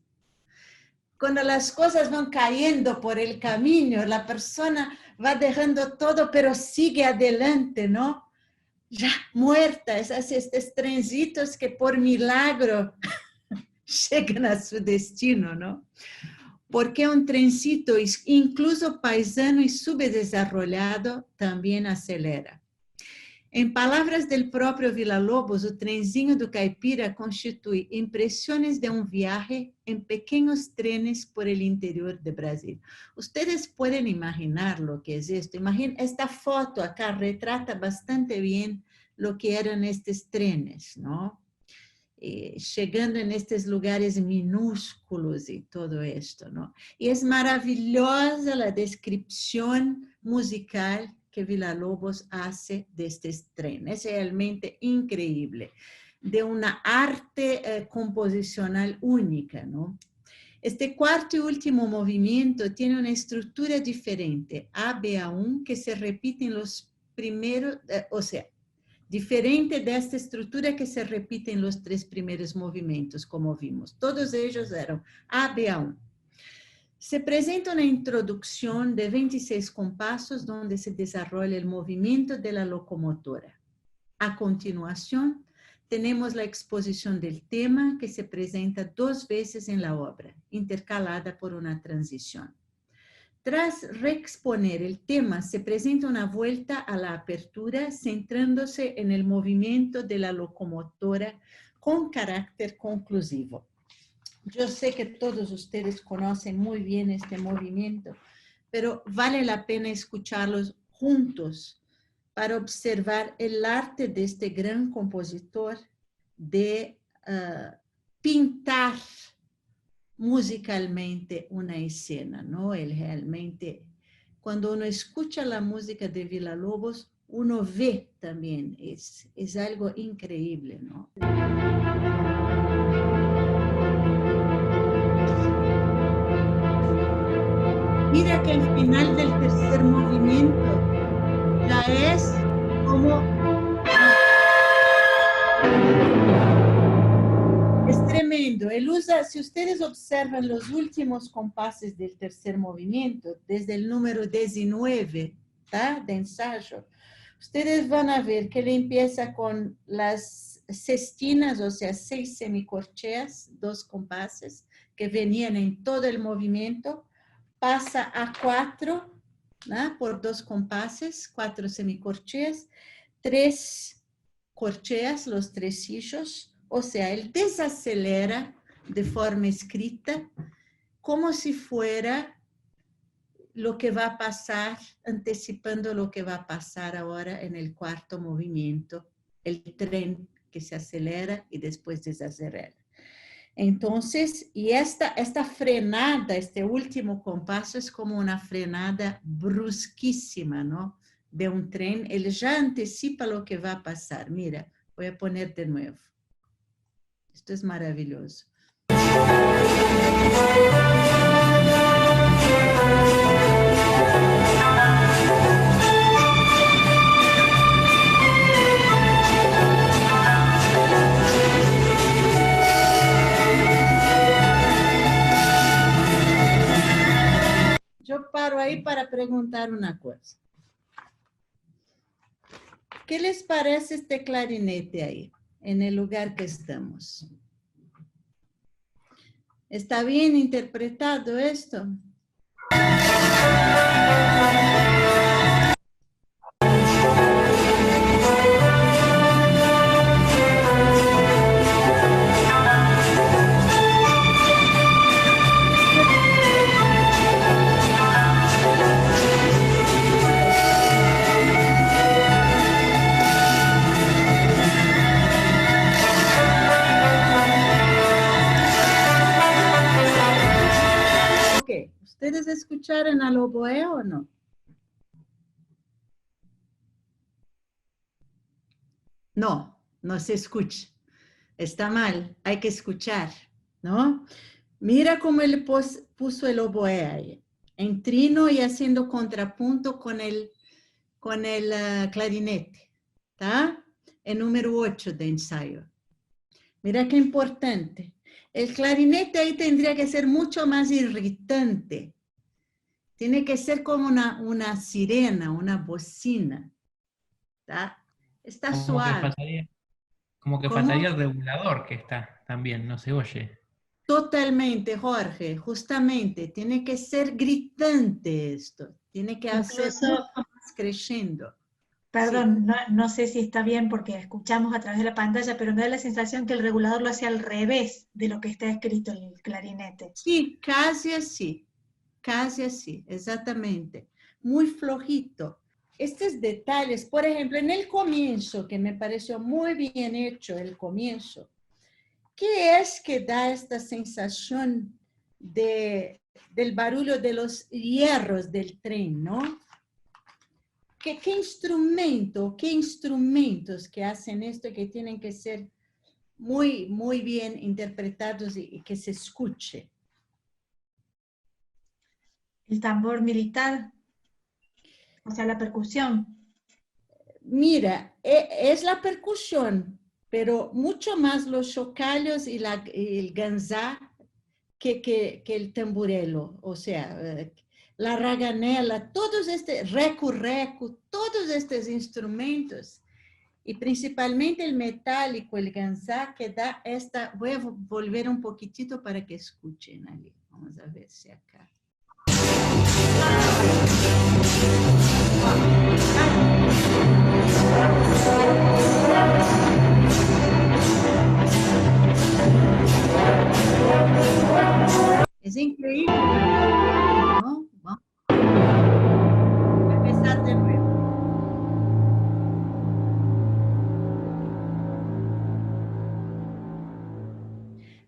Cuando las cosas van cayendo por el camino, la persona va dejando todo, pero sigue adelante, ¿no? Ya muerta, estos trencitos que por milagro llegan a su destino, ¿no? Porque un trencito, incluso paisano y subdesarrollado, también acelera. Em palavras do próprio Villa-Lobos, o trenzinho do caipira constitui impressões de viaje em pequenos trenes por el interior de Brasil. Ustedes podem imaginar lo que es esto. Imagina, esta foto acá retrata bastante bien lo que eran estes trenes, ¿no? Chegando en estes lugares minúsculos y todo esto, ¿no? Y es maravillosa la descripción musical que Villa-Lobos hace de estos trenes. Es realmente increíble, de una arte composicional única, ¿no? Este cuarto y último movimiento tiene una estructura diferente, ABA1, que se repite en los primeros, o sea, diferente de esta estructura que se repite en los tres primeros movimientos, como vimos. Todos ellos eran ABA1. Se presenta una introducción de 26 compasos donde se desarrolla el movimiento de la locomotora. A continuación, tenemos la exposición del tema que se presenta 2 veces en la obra, intercalada por una transición. Tras reexponer el tema, se presenta una vuelta a la apertura centrándose en el movimiento de la locomotora con carácter conclusivo. Yo sé que todos ustedes conocen muy bien este movimiento, pero vale la pena escucharlos juntos para observar el arte de este gran compositor de pintar musicalmente una escena, ¿no? Él realmente, cuando uno escucha la música de Villa-Lobos, uno ve también, es algo increíble, ¿no? Mira que el final del tercer movimiento ya es como... Es tremendo. Él usa, si ustedes observan los últimos compases del tercer movimiento, desde el número 19, ¿tá? De ensayo, ustedes van a ver que él empieza con las sextinas, o sea, 6 semicorcheas, 2 compases, que venían en todo el movimiento, pasa a 4, ¿no? Por 2 compases, 4 semicorcheas, 3 corcheas, los tresillos, o sea, él desacelera de forma escrita como si fuera lo que va a pasar, anticipando lo que va a pasar ahora en el cuarto movimiento, el tren que se acelera y después desacelera. Entonces, y esta frenada, este último compaso es como una frenada brusquísima, ¿no? De un tren, él ya anticipa lo que va a pasar. Mira, voy a poner de nuevo. Esto es maravilloso. Yo paro ahí para preguntar una cosa. ¿Qué les parece este clarinete ahí, en el lugar que estamos? ¿Está bien interpretado esto? ¿Ustedes escucharon al oboe o no? No, no se escucha. Está mal, hay que escuchar, ¿no? Mira cómo él puso el oboe ahí, en trino y haciendo contrapunto con el clarinete, ¿tá? El número 8 de ensayo. Mira qué importante. El clarinete ahí tendría que ser mucho más irritante. Tiene que ser como una sirena, una bocina. ¿Tá? Está suave. Como que faltaría el regulador que está también, no se oye. Totalmente, Jorge, justamente, tiene que ser gritante esto, tiene que hacer Incluso, mucho más creciendo. perdón, no sé si está bien porque escuchamos a través de la pantalla, pero me da la sensación que el regulador lo hace al revés de lo que está escrito en el clarinete. Sí, casi así, exactamente. Muy flojito. Estos detalles, por ejemplo, en el comienzo, que me pareció muy bien hecho el comienzo, ¿qué es que da esta sensación del barullo de los hierros del tren, no? ¿Qué instrumentos que hacen esto que tienen que ser muy bien interpretados y que se escuche? El tambor militar, o sea, la percusión. Mira, es la percusión, pero mucho más los chocalhos y el ganzá que el tamburelo, o sea, la raganela, todos estos, recu, todos estos instrumentos, y principalmente el metálico, el ganzá, que da esta, voy a volver un poquitito para que escuchen ali, vamos a ver si acá. Es increíble, ¿no? Vamos a empezar de nuevo.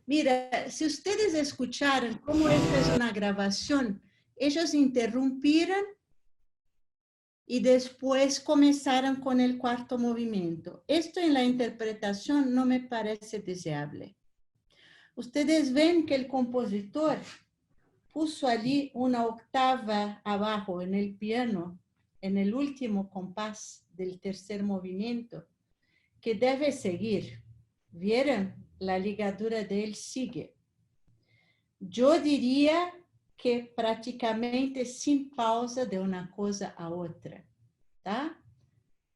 Mira, si ustedes escucharan cómo esta es una grabación, ellos interrumpieron y después comenzaron con el cuarto movimiento. Esto en la interpretación no me parece deseable. Ustedes ven que el compositor puso allí una octava abajo en el piano, en el último compás del tercer movimiento, que debe seguir. ¿Vieron? La ligadura de él sigue. Yo diría que prácticamente sin pausa de una cosa a otra. ¿Tá?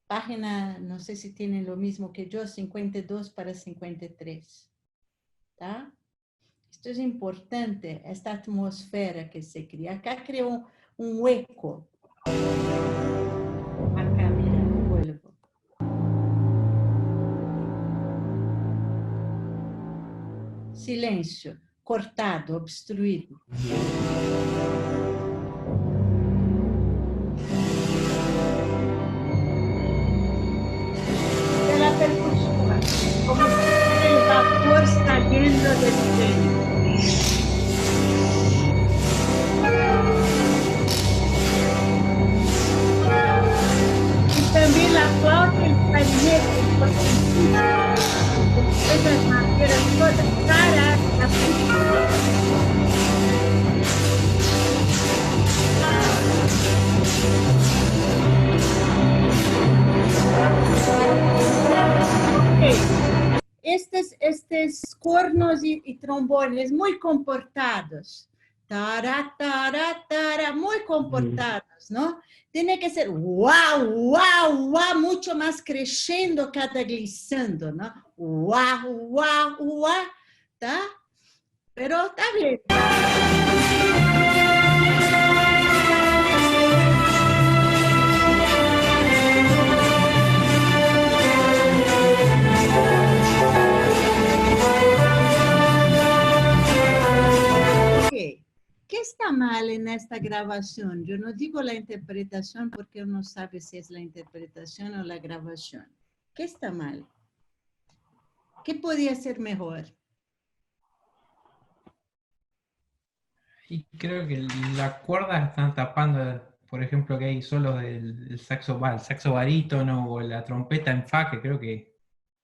Página, no sé si tienen lo mismo que yo, 52 para 53. ¿Tá? Esto es importante, esta atmósfera que se crea. Acá creó un hueco. Acá, mira, vuelvo. Silencio, cortado, obstruido. De la percusión, como si el vapor saliendo del tren. Y también la flauta y el clarinete, porque esas maderas todas caras, la estes cornos y trombones muy comportados, tara, tara, tara, muy comportados, ¿no? Tiene que ser guau, guau, guau, mucho más creciendo cada glissando, ¿no? Guau, guau, guau, ¿tá? Pero está bien. ¿Qué está mal en esta grabación? Yo no digo la interpretación porque uno no sabe si es la interpretación o la grabación. ¿Qué está mal? ¿Qué podía ser mejor? Y creo que las cuerdas están tapando, por ejemplo, que hay solos del saxo barítono o la trompeta en fa, que creo que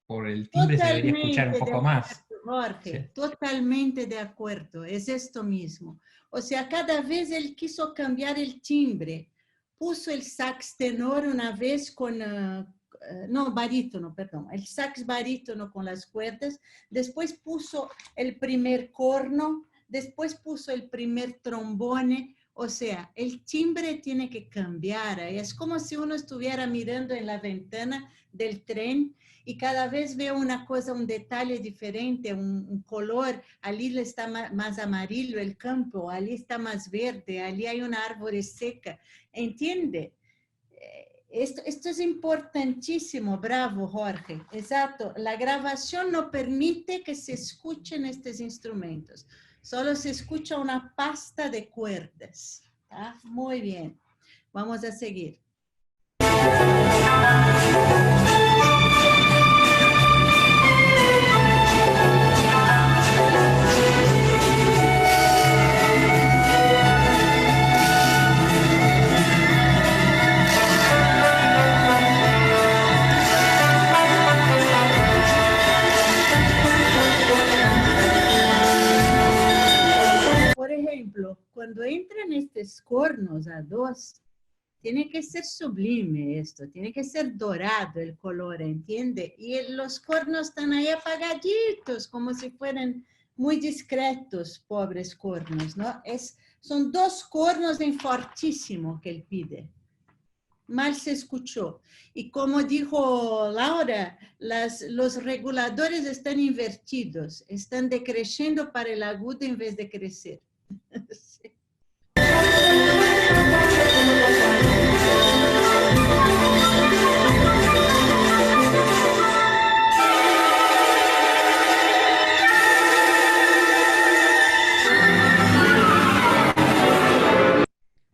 por el timbre se debería escuchar un poco más. Jorge, Sí. totalmente de acuerdo, es esto mismo. O sea, cada vez él quiso cambiar el timbre. Puso el sax tenor una vez con, no, barítono, perdón, el sax barítono con las cuerdas, después puso el primer corno, después puso el primer trombone, O sea, el timbre tiene que cambiar. Es como si uno estuviera mirando en la ventana del tren y cada vez ve una cosa, un detalle diferente, un color. Allí está más amarillo el campo, allí está más verde, allí hay una árbol seca. ¿Entiende? Esto es importantísimo, bravo Jorge, exacto. La grabación no permite que se escuchen estos instrumentos, solo se escucha una pasta de cuerdas. ¿Tá? Muy bien, vamos a seguir. Por ejemplo, cuando entran estos cornos a dos, tiene que ser sublime esto, tiene que ser dorado el color, ¿entiende? Y los cornos están ahí apagaditos, como si fueran muy discretos, pobres cornos, ¿no? Son dos cornos en fortísimo que él pide. Mal se escuchó. Y como dijo Laura, los reguladores están invertidos, están decreciendo para el agudo en vez de crecer. Sí.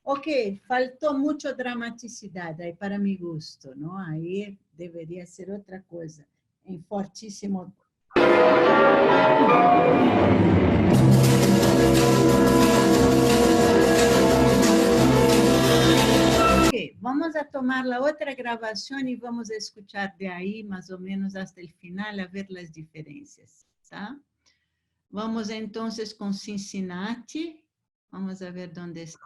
Ok, faltó mucho dramaticidad ahí para mi gusto, ¿no? Ahí debería ser otra cosa, en fortísimo. Ok, vamos a tomar la otra grabación y vamos a escuchar de ahí más o menos hasta el final a ver las diferencias, ¿tá? Vamos entonces con Cincinnati. Vamos a ver dónde está.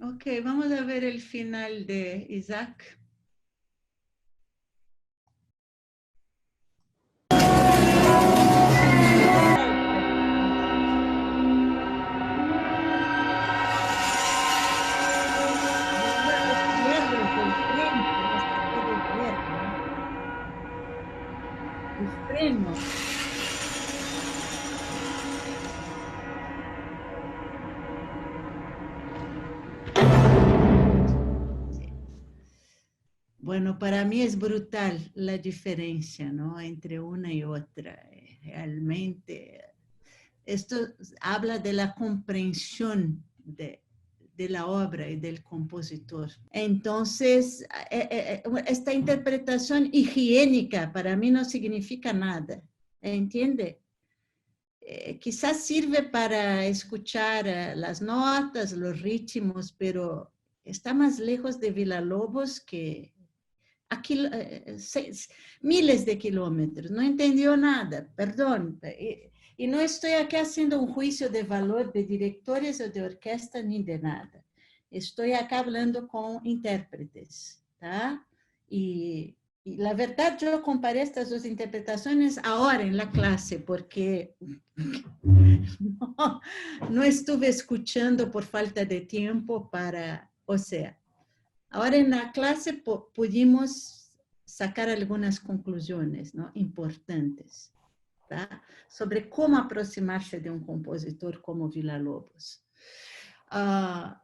Ok, vamos a ver el final de Isaac. El freno. Bueno, para mí es brutal la diferencia, ¿no? Entre una y otra. Realmente, esto habla de la comprensión de la obra y del compositor. Entonces, esta interpretación higiénica para mí no significa nada, ¿entiende? Quizás sirve para escuchar las notas, los ritmos, pero está más lejos de Villalobos que aquí, miles de kilómetros. No entendió nada, perdón. Y no estoy aquí haciendo un juicio de valor de directores o de orquesta ni de nada. Estoy acá hablando con intérpretes, ¿tá? Y la verdad, yo comparé estas dos interpretaciones ahora en la clase, porque no estuve escuchando por falta de tiempo para, o sea, ahora en la clase pudimos sacar algunas conclusiones, ¿no? Importantes, ¿tá? Sobre cómo aproximarse de un compositor como Villalobos. A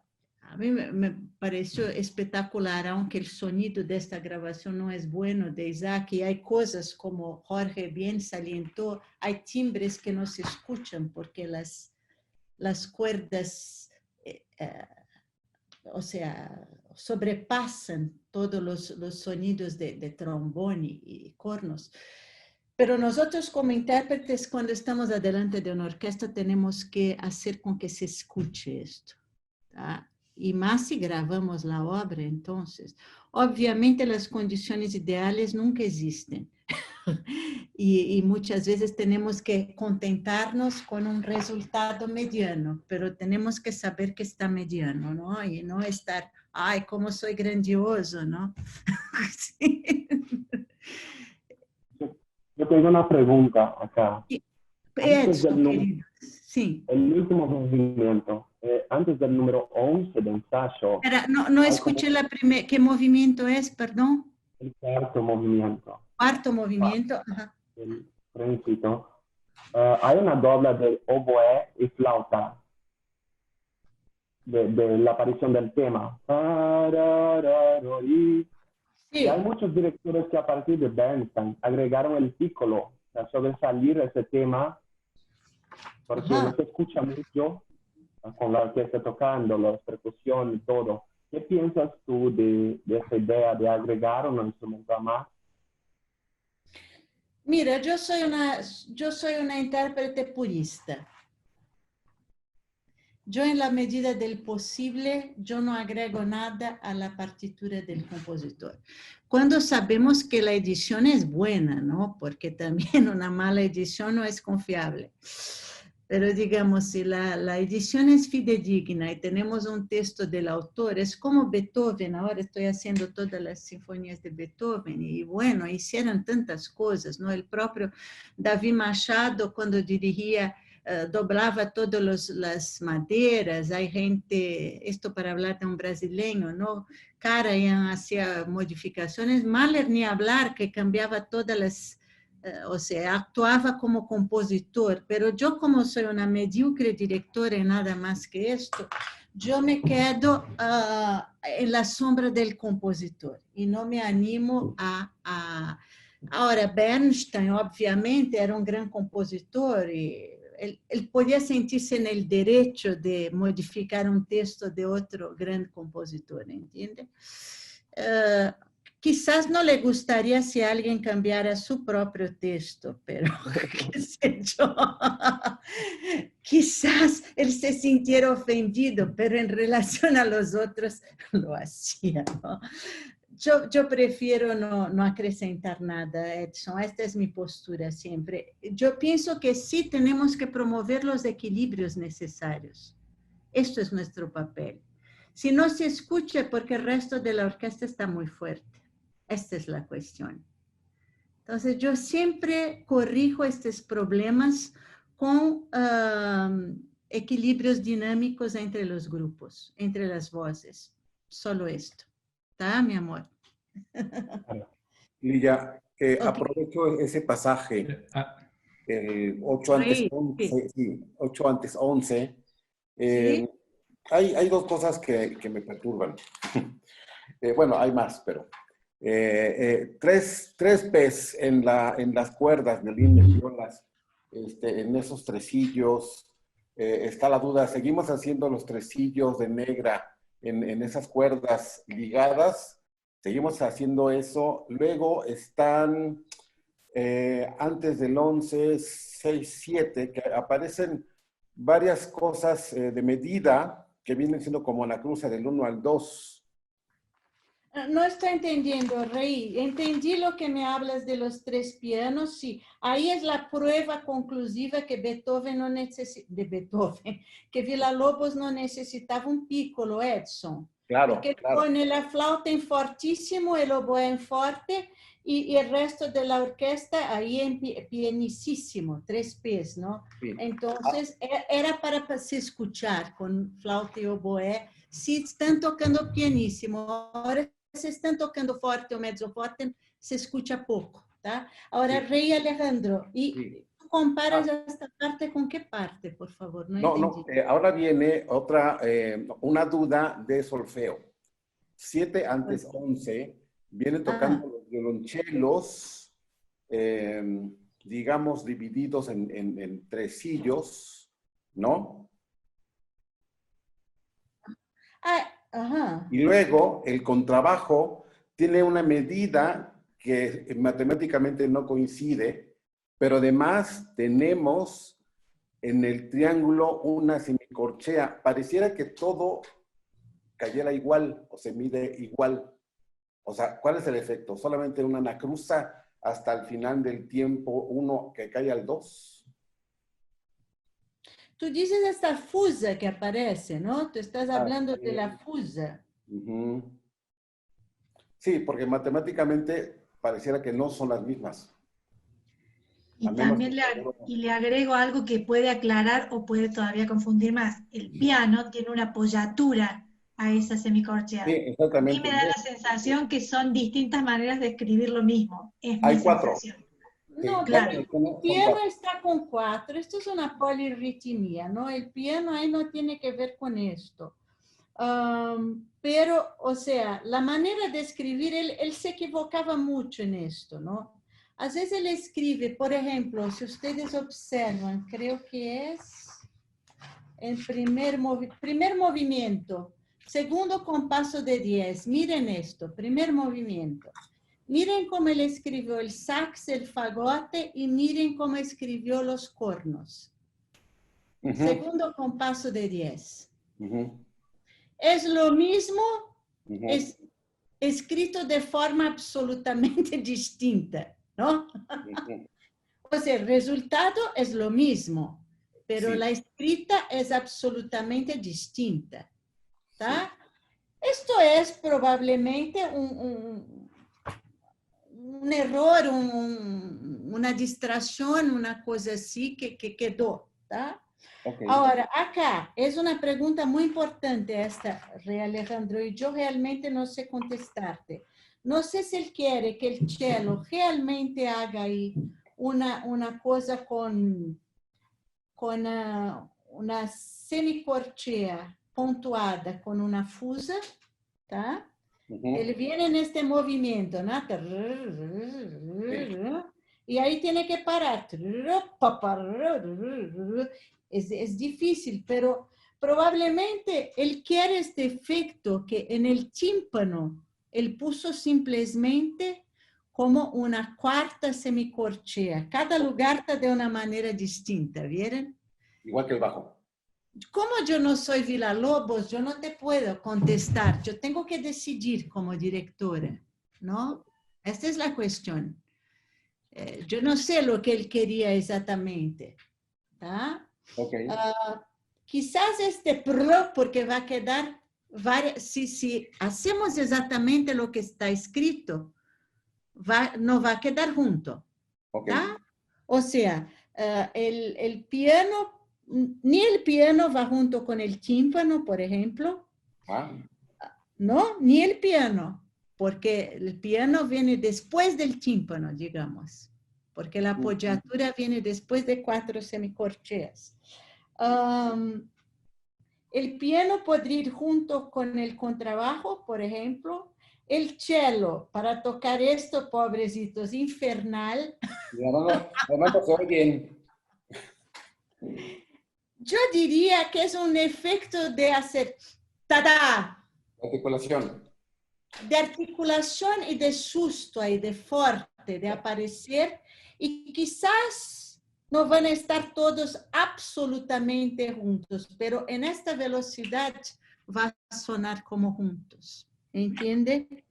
mí me pareció espectacular, aunque el sonido de esta grabación no es bueno de Isaac, y hay cosas como Jorge bien salientó, hay timbres que no se escuchan porque las cuerdas, o sea, sobrepasan todos los sonidos de trombón y cornos. Pero nosotros como intérpretes, cuando estamos adelante de una orquesta, tenemos que hacer con que se escuche esto, ¿tá? Y más si grabamos la obra, entonces. Obviamente las condiciones ideales nunca existen. Y muchas veces tenemos que contentarnos con un resultado mediano, pero tenemos que saber que está mediano, ¿no? Y no estar ay, cómo soy grandioso, ¿no? Sí. Yo tengo una pregunta acá. Antes Edson, querido, sí. el último movimiento, antes del número 11 del ensayo, Espera, no hay escuché como la primera, ¿qué movimiento es, perdón? el cuarto movimiento Cuarto movimiento, ajá. del trencito. Hay una dobla de oboe y flauta de la aparición del tema. Y hay Sí, muchos directores que a partir de Bernstein agregaron el piccolo para sobresalir ese tema, porque ajá. no se escucha mucho con la orquesta tocando, la percusión y todo. ¿Qué piensas tú de esa idea de agregar un instrumento más? Mira, yo soy una intérprete purista. Yo en la medida del posible, yo no agrego nada a la partitura del compositor. Cuando sabemos que la edición es buena, ¿no? Porque también una mala edición no es confiable. Pero digamos, si la edición es fidedigna y tenemos un texto del autor, es como Beethoven, ahora estoy haciendo todas las sinfonías de Beethoven, y bueno, hicieron tantas cosas, ¿no? El propio David Machado, cuando dirigía doblaba todas las maderas, hay gente, esto para hablar de un brasileño, ¿no? Karajan hacía modificaciones, Mahler ni hablar, que cambiaba todas las, o sea, actuaba como compositor, pero yo como soy una mediocre directora y nada más que esto, yo me quedo en la sombra del compositor y no me animo a Ahora, Bernstein, obviamente, era un gran compositor y él podía sentirse en el derecho de modificar un texto de otro gran compositor, ¿entiende? Quizás no le gustaría si alguien cambiara su propio texto, pero qué sé yo. Quizás él se sintiera ofendido, pero en relación a los otros lo hacía, ¿no? Yo prefiero no acrescentar nada, Edson. Esta es mi postura siempre. Yo pienso que sí tenemos que promover los equilibrios necesarios. Esto es nuestro papel. Si no se escucha, porque el resto de la orquesta está muy fuerte. Esta es la cuestión. Entonces, yo siempre corrijo estos problemas con equilibrios dinámicos entre los grupos, entre las voces. Solo esto. ¿Está, mi amor? Lilia, Okay. aprovecho ese pasaje, el 8 antes 11, sí, 8 antes 11. ¿Sí? Hay dos cosas que me perturban. Bueno, hay más, pero tres P's en las cuerdas, violines, violas, en esos tresillos. Está la duda, ¿seguimos haciendo los tresillos de negra en esas cuerdas ligadas? Seguimos haciendo eso. Luego están antes del 11, 6, 7, que aparecen varias cosas de medida que vienen siendo como la cruza del 1 al 2. No está entendiendo, Rey. Entendí lo que me hablas de los tres pianos, sí. Ahí es la prueba conclusiva que Beethoven no necesitaba, que Villa-Lobos no necesitaba un piccolo, Edson. Claro, Porque claro. pone la flauta en fortísimo, el oboe en forte y el resto de la orquesta ahí en pianicísimo, tres P's, ¿no? Sí. Entonces, era para se escuchar con flauta y oboe. Si están tocando pianísimo, ahora se están tocando forte o mezzo forte, se escucha poco, ¿tá? Ahora, Sí. Rey Alejandro, ¿y Sí. comparas esta parte con qué parte, por favor? No entendí. Ahora viene otra, una duda de solfeo. 7 antes 11, vienen tocando los violonchelos, digamos, divididos en tresillos, ¿no? Ajá. Y luego el contrabajo tiene una medida que matemáticamente no coincide, pero además tenemos en el triángulo una semicorchea. Pareciera que todo cayera igual o se mide igual. O sea, ¿cuál es el efecto? ¿Solamente una anacruza hasta el final del tiempo 1 que cae al 2? Tú dices esta fusa que aparece, ¿no? Tú estás hablando de la fusa. Ujú. Sí, porque matemáticamente pareciera que no son las mismas. Y A menos también que... le agrego algo que puede aclarar o puede todavía confundir más. El piano tiene una apoyatura a esa Sí, semicorchea. A mí me exactamente. da la sensación que son distintas maneras de escribir lo mismo. Es mi Hay 4. sensación. No, Sí, ya Claro. que pero son el piano 4. está con 4. Esto es una polirritmia, ¿no? El piano ahí no tiene que ver con esto. Pero, o sea, la manera de escribir, él se equivocaba mucho en esto, ¿no? A veces él escribe, por ejemplo, si ustedes observan, creo que es el primer movimiento, segundo compaso de 10. Miren esto, primer movimiento. Miren cómo él escribió el sax, el fagote, y miren cómo escribió los cornos. Segundo compaso de 10. Es lo mismo, es escrito de forma absolutamente distinta, ¿no? O sea, el resultado es lo mismo, pero Sí. la escrita es absolutamente distinta, ¿tá? Esto es probablemente un error, una distracción, una cosa así que quedó, ¿tá? Okay. Ahora, acá es una pregunta muy importante esta, Alejandro, y yo realmente no sé contestarte. No sé si él quiere que el cello realmente haga ahí una cosa con una semicorchea pontuada con una fusa, ¿tá? Ele viene en este movimiento, ¿no? Y ahí tiene que parar. Es difícil, pero probablemente él quiere este efecto que en el tímpano él puso simplemente como una cuarta semicorchea. Cada lugar está de una manera distinta, ¿vieron? Igual que el bajo. Como yo no soy Villalobos, yo no te puedo contestar. Yo tengo que decidir como directora, ¿no? Esta es la cuestión. Yo no sé lo que él quería exactamente, ¿tá? Okay. Quizás este pro, porque va a quedar varias, si hacemos exactamente lo que está escrito, no va a quedar junto, Okay. ¿tá? O sea, el piano, ni el piano va junto con el tímpano, por ejemplo, ¿no? Ni el piano, porque el piano viene después del tímpano, digamos, porque la apoyatura viene después de 4 semicorcheas. El piano podría ir junto con el contrabajo, por ejemplo. El cello, para tocar esto, pobrecitos, infernal. Además no se oyen. Yo diría que es un efecto de hacer ¡tada! Articulación. De articulación y de susto ahí, de fuerte, de aparecer. Y quizás no van a estar todos absolutamente juntos, pero en esta velocidad va a sonar como juntos. ¿Entiende?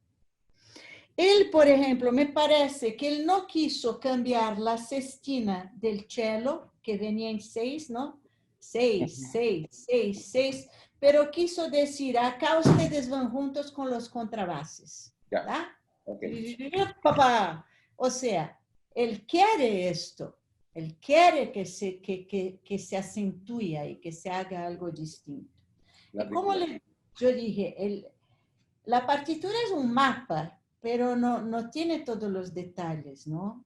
Él, por ejemplo, me parece que él no quiso cambiar la sestina del cello, que venía en 6, ¿no? 6, 6, 6, 6, pero quiso decir, acá ustedes van juntos con los contrabases, ¿verdad? Okay. Papá. O sea, él quiere esto, él quiere que se acentúe y que se haga algo distinto. Y como yo dije, la partitura es un mapa, pero no tiene todos los detalles, ¿no?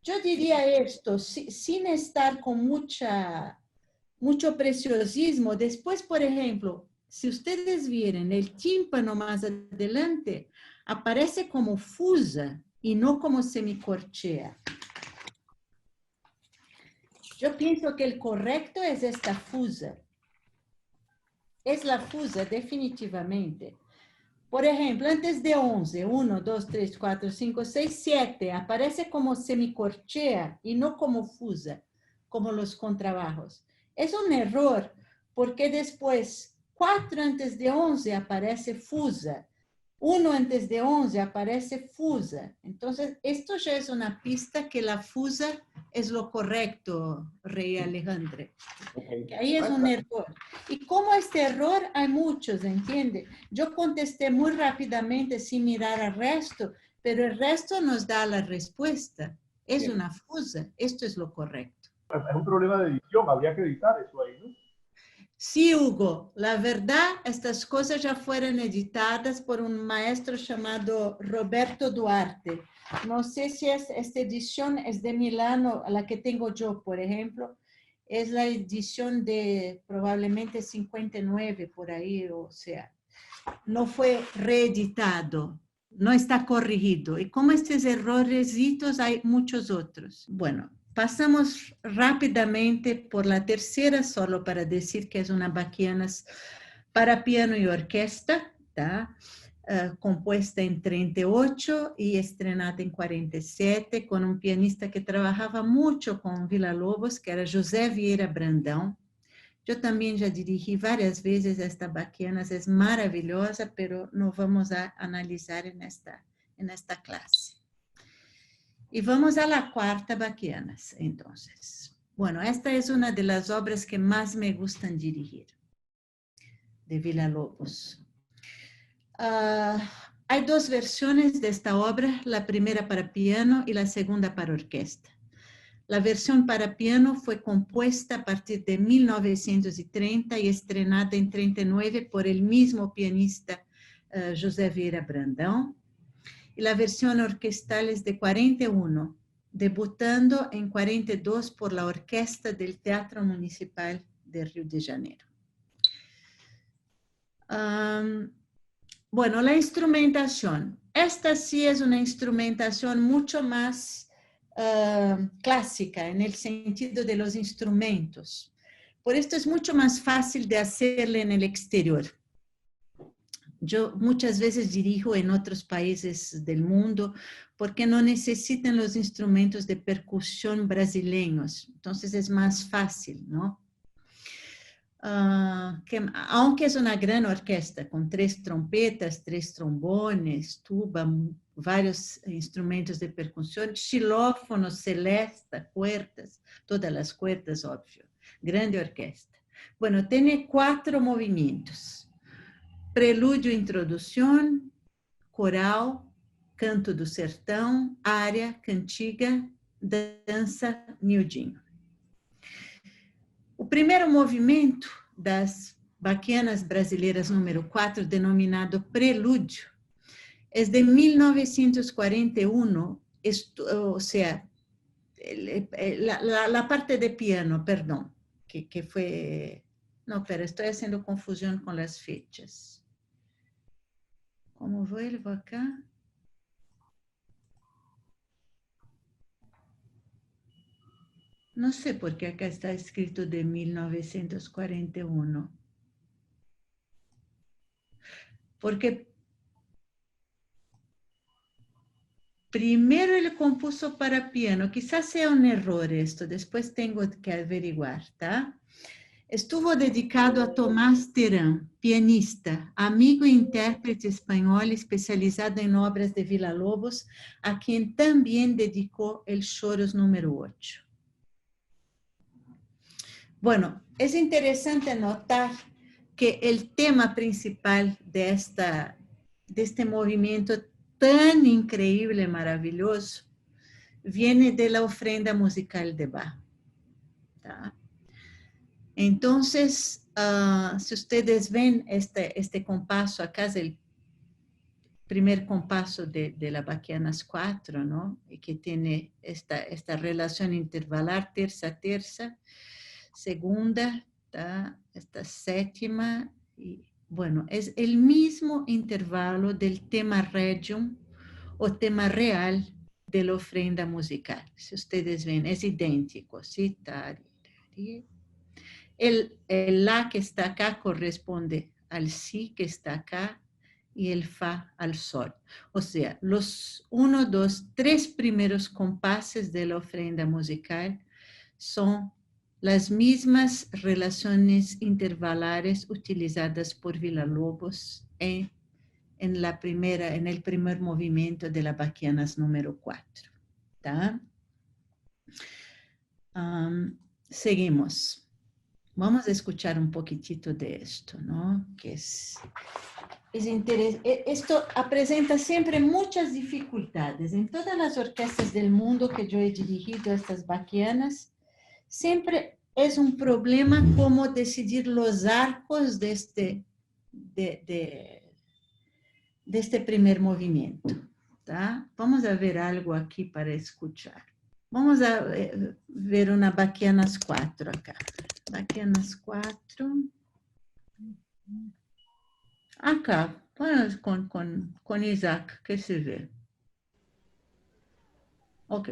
Yo diría esto, sin estar con mucho preciosismo. Después, por ejemplo, si ustedes vieren el tímpano más adelante, aparece como fusa y no como semicorchea. Yo pienso que el correcto es esta fusa. Es la fusa, definitivamente. Por ejemplo, antes de 11, 1, 2, 3, 4, 5, 6, 7, aparece como semicorchea y no como fusa, como los contrabajos. Es un error, porque después, 4 antes de 11 aparece fusa. 1 antes de 11 aparece fusa. Entonces, esto ya es una pista que la fusa es lo correcto, Rey Alejandro. Ok. Que ahí es un error. Y como este error hay muchos, ¿entiende? Yo contesté muy rápidamente sin mirar al resto, pero el resto nos da la respuesta. Es Bien. una fusa. Esto es lo correcto. Es un problema de edición, habría que editar eso ahí, ¿no? Sí, Hugo, la verdad, estas cosas ya fueron editadas por un maestro llamado Roberto Duarte. No sé si esta edición es de Milano, la que tengo yo, por ejemplo. Es la edición de probablemente 59 por ahí, o sea, no fue reeditado, no está corregido. Y como estos erroresitos hay muchos otros. Bueno, pasamos rápidamente por la tercera, solo para decir que es una baquianas para piano y orquesta, ¿tá? Compuesta en 38 y estrenada en 47, con un pianista que trabajaba mucho con Villa-Lobos, que era José Vieira Brandão. Yo también ya dirigí varias veces esta baquianas, es maravillosa, pero no vamos a analizar en esta clase. Y vamos a la cuarta baquianas, entonces. Bueno, esta es una de las obras que más me gustan dirigir, de Villa-Lobos. Hay dos versiones de esta obra, la primera para piano y la segunda para orquesta. La versión para piano fue compuesta a partir de 1930 y estrenada en 39 por el mismo pianista José Vieira Brandão. Y la versión orquestal es de 41, debutando en 42 por la Orquesta del Teatro Municipal de Río de Janeiro. Bueno, la instrumentación. Esta sí es una instrumentación mucho más clásica en el sentido de los instrumentos. Por esto es mucho más fácil de hacerla en el exterior. Yo muchas veces dirijo en otros países del mundo porque no necesitan los instrumentos de percusión brasileños. Entonces es más fácil, ¿no? Aunque es una gran orquesta con 3 trompetas, 3 trombones, tuba, varios instrumentos de percusión, xilófono, celesta, cuerdas, todas las cuerdas, obvio. Grande orquesta. Bueno, tiene 4 movimientos. Prelúdio e introdução, coral, canto do sertão, área, cantiga, dança, miudinho. O primeiro movimento das baquianas brasileiras número 4, denominado Prelúdio, é de 1941, ou seja, la parte de piano, perdão, que foi... Não, espera, estou fazendo confusão com as fechas. Como vuelvo acá? No sé por qué acá está escrito de 1941. Porque primero él compuso para piano. Quizás sea un error esto, después tengo que averiguar, ¿tá? Estuvo dedicado a Tomás Terán, pianista, amigo e intérprete espanhol especializado en obras de Villa-Lobos, a quien también dedicó el Choros número 8. Bueno, es interesante notar que el tema principal de este movimiento tan increíble, maravilloso, viene de la ofrenda musical de Bach, ¿tá? Entonces, si ustedes ven este compaso, acá es el primer compaso de la Baquianas 4, ¿no? Y que tiene esta relación intervalar, terça, segunda, ¿tá? Esta séptima, y bueno, es el mismo intervalo del tema regium o tema real de la ofrenda musical. Si ustedes ven, es idéntico, ¿sí? El la que está acá corresponde al si que está acá y el fa al sol. O sea, los 1, 2, 3 primeros compases de la ofrenda musical son las mismas relaciones intervalares utilizadas por Villa-Lobos en en el primer movimiento de la baquianas número 4. ¿Tá? Seguimos. Vamos a escuchar un poquitito de esto, ¿no? Que esto presenta siempre muchas dificultades. En todas las orquestas del mundo que yo he dirigido estas baquianas, siempre es un problema cómo decidir los arcos de este primer movimiento. ¿Tá? Vamos a ver algo aquí para escuchar. Vamos a ver una baquianas 4 acá. Baquianas 4. Acá, pues con Isaac, ¿qué se ve? Ok.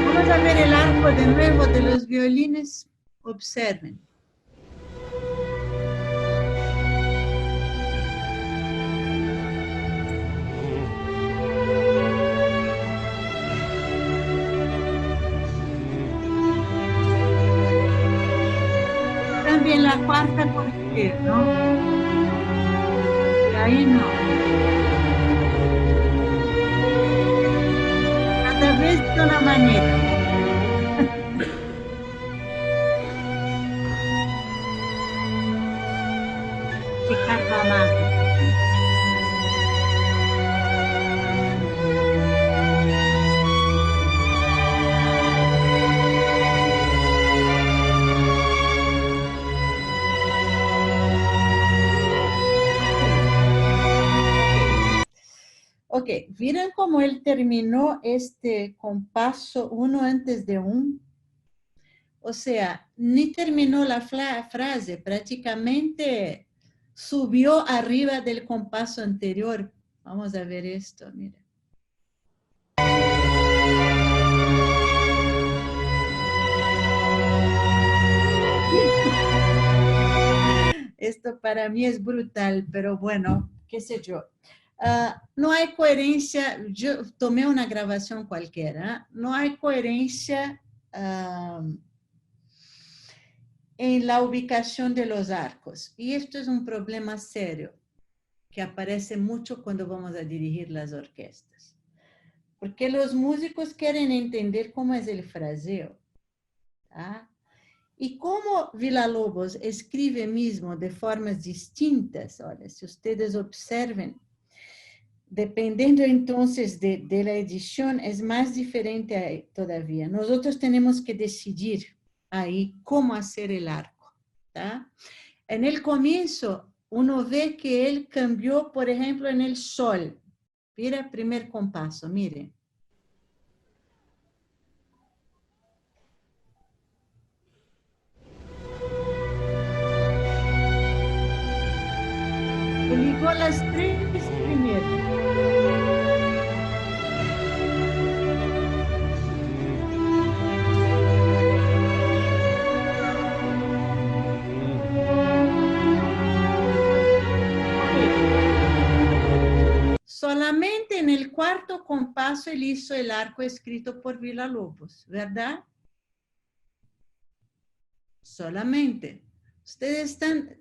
Vamos a ver el arco de nuevo de los violines. Observen. También la cuarta, ¿por qué? ¿No? Y ahí no. Cada vez de una manera. Que carga más. Ok, ¿vieron cómo él terminó este compaso uno antes de un? O sea, ni terminó la frase, prácticamente subió arriba del compaso anterior. Vamos a ver esto, mira. Esto para mí es brutal, pero bueno, qué sé yo. No hay coherencia, yo tomé una grabación cualquiera, no hay coherencia en la ubicación de los arcos. Y esto es un problema serio que aparece mucho cuando vamos a dirigir las orquestas. Porque los músicos quieren entender cómo es el fraseo. ¿Tá? Y como Villa-Lobos escribe mismo de formas distintas, olha, si ustedes observen, dependiendo entonces de la edición, es más diferente todavía. Nosotros tenemos que decidir ahí cómo hacer el arco. ¿Tá? En el comienzo, uno ve que él cambió, por ejemplo, en el sol. Mira, primer compaso, miren. Ligó las tres primeras. Solamente en el cuarto compaso él hizo el arco escrito por Villa-Lobos, ¿verdad? Solamente. ¿Ustedes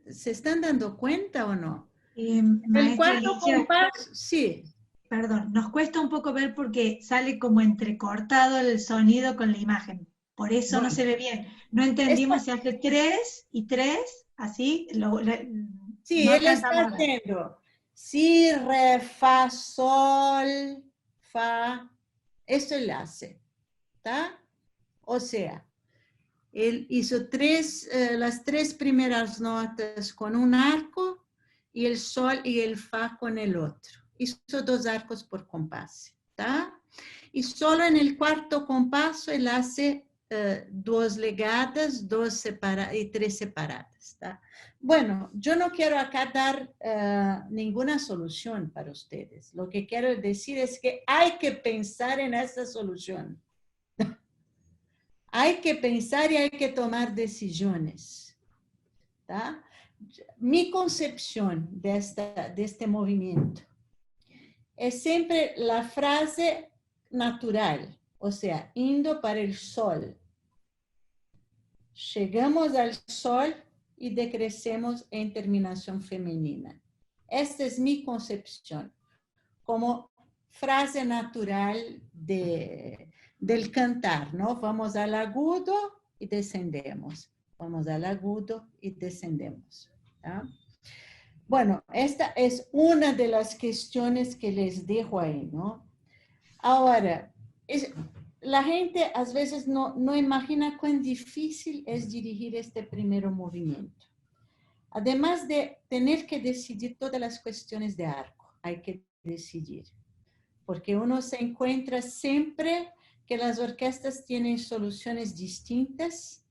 se están dando cuenta o no? El cuarto compaso, sí. Perdón, nos cuesta un poco ver porque sale como entrecortado el sonido con la imagen. Por eso no se ve bien. No entendimos si hace 3 y 3, así. Sí, no él está haciendo si, re, fa, sol, fa. Esto él hace, ¿tá? O sea, él hizo las tres primeras notas con un arco y el sol y el fa con el otro. Hizo 2 arcos por compaso, ¿tá? Y solo en el cuarto compaso él hace 2 legadas, 2 y 3 separadas, ¿tá? Bueno, yo no quiero acá dar ninguna solución para ustedes. Lo que quiero decir es que hay que pensar en esta solución. Hay que pensar y hay que tomar decisiones. ¿Tá? Mi concepción de este movimiento es siempre la frase natural, o sea, indo para el sol. Llegamos al sol y decrecemos en terminación femenina. Esta es mi concepción, como frase natural del cantar, ¿no? Vamos al agudo y descendemos. Vamos al agudo y descendemos. ¿Tá? Bueno, esta es una de las cuestiones que les dejo ahí, ¿no? Ahora, la gente a veces no imagina cuán difícil es dirigir este primer movimiento. Además de tener que decidir todas las cuestiones de arco, hay que decidir. Porque uno se encuentra siempre que las orquestas tienen soluciones distintas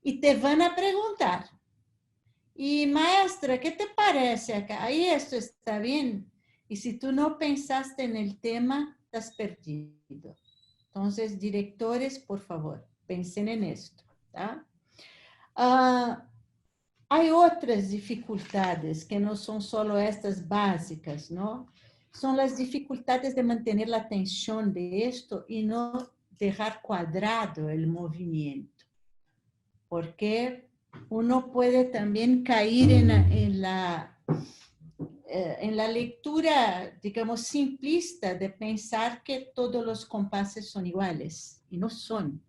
y te van a preguntar. Y maestra, ¿qué te parece acá? Ahí esto está bien. Y si tú no pensaste en el tema, estás perdido. Entonces, directores, por favor, pensen en esto. ¿Tá? Hay otras dificultades que no son solo estas básicas, ¿no? Son las dificultades de mantener la atención de esto y no dejar cuadrado el movimiento. Porque uno puede también caer en la lectura, digamos, simplista de pensar que todos los compases son iguales, y no son.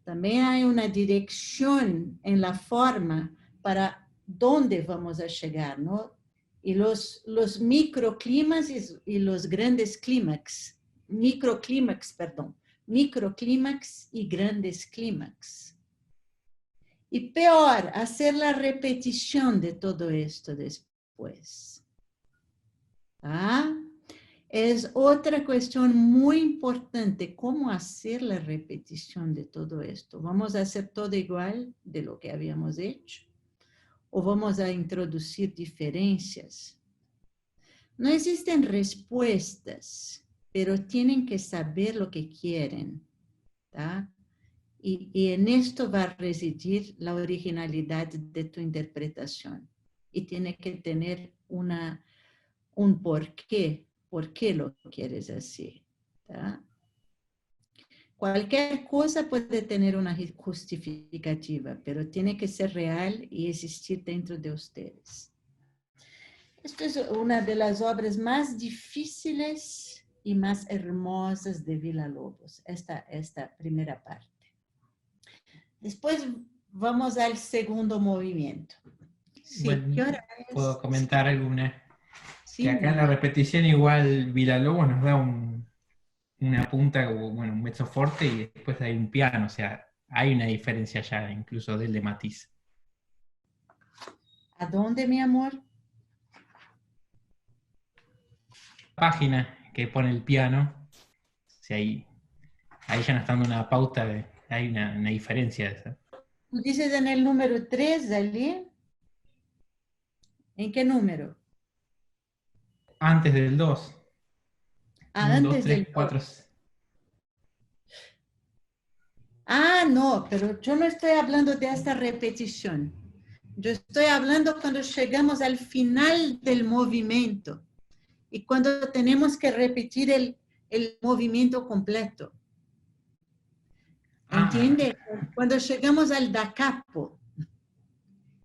También hay una dirección en la forma para dónde vamos a llegar, ¿no? Y los microclímax y los grandes clímax, microclímax y grandes clímax. Y peor, hacer la repetición de todo esto después. ¿Ah? Es otra cuestión muy importante, cómo hacer la repetición de todo esto. ¿Vamos a hacer todo igual de lo que habíamos hecho? ¿O vamos a introducir diferencias? No existen respuestas, pero tienen que saber lo que quieren. ¿Tá? Y en esto va a residir la originalidad de tu interpretación. Y tiene que tener un porqué. ¿Por qué lo quieres así? ¿Tá? Cualquier cosa puede tener una justificativa, pero tiene que ser real y existir dentro de ustedes. Esto es una de las obras más difíciles y más hermosas de Villa-Lobos, esta primera parte. Después vamos al segundo movimiento. Sí, Bueno, ¿qué hora es? puedo comentar alguna. Sí, Que acá en la repetición igual Villa-Lobos nos da una punta, bueno, un mezzo forte y después hay un piano, o sea, hay una diferencia ya incluso del de Matisse. ¿A dónde, mi amor? Página que pone el piano, o sea, ahí ya nos está dando una pauta, hay una diferencia de esa. Tú dices en el número 3, allí. ¿En qué número? Antes del 2. Ah, 1, 2, antes 3, del 4. Ah, no, pero yo no estoy hablando de esta repetición. Yo estoy hablando cuando llegamos al final del movimiento y cuando tenemos que repetir el movimiento completo. ¿Entiende? Cuando llegamos al da capo.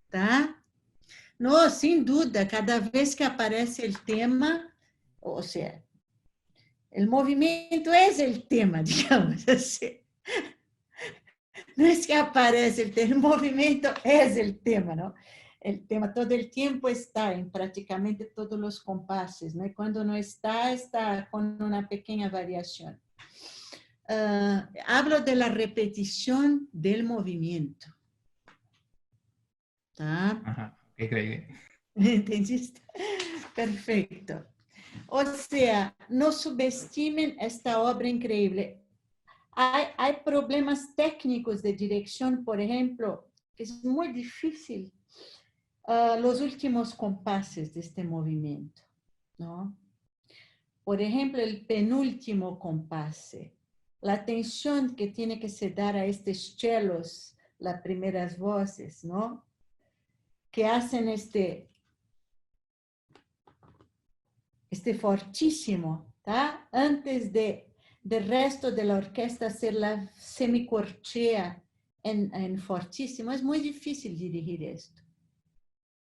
¿Tá? No, sin duda, cada vez que aparece el tema, o sea, el movimiento es el tema, digamos así. No es que aparece el movimiento, es el tema, ¿no? El tema todo el tiempo está en prácticamente todos los compases, ¿no? Y cuando no está, está con una pequeña variación. Hablo de la repetición del movimiento. ¿Tá? Ajá, ok. ¿Entendiste? Perfecto. O sea, no subestimen esta obra increíble. Hay problemas técnicos de dirección, por ejemplo, que es muy difícil los últimos compases de este movimiento, ¿no? Por ejemplo, el penúltimo compase. la atención que tiene que se dar a estos chelos, las primeras voces, ¿no? Que hacen este fortísimo, ¿tá? Antes del resto de la orquesta hacer la semicorchea en fortísimo. Es muy difícil dirigir esto.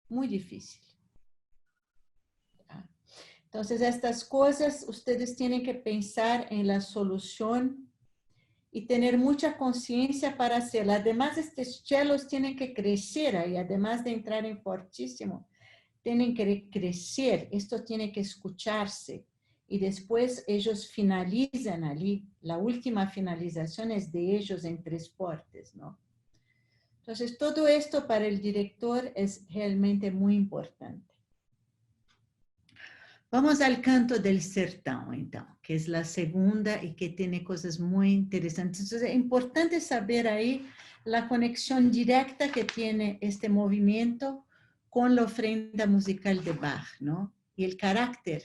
Muy difícil. ¿Tá? Entonces, estas cosas ustedes tienen que pensar en la solución y tener mucha conciencia para hacerla. Además, estos chelos tienen que crecer ahí, además de entrar en fortísimo, tienen que crecer, esto tiene que escucharse. Y después ellos finalizan allí, la última finalización es de ellos en tres partes, ¿no? Entonces, todo esto para el director es realmente muy importante. Vamos al canto del sertão, entonces, que es la segunda y que tiene cosas muy interesantes. Entonces, es importante saber ahí la conexión directa que tiene este movimiento con la ofrenda musical de Bach, ¿no? Y el carácter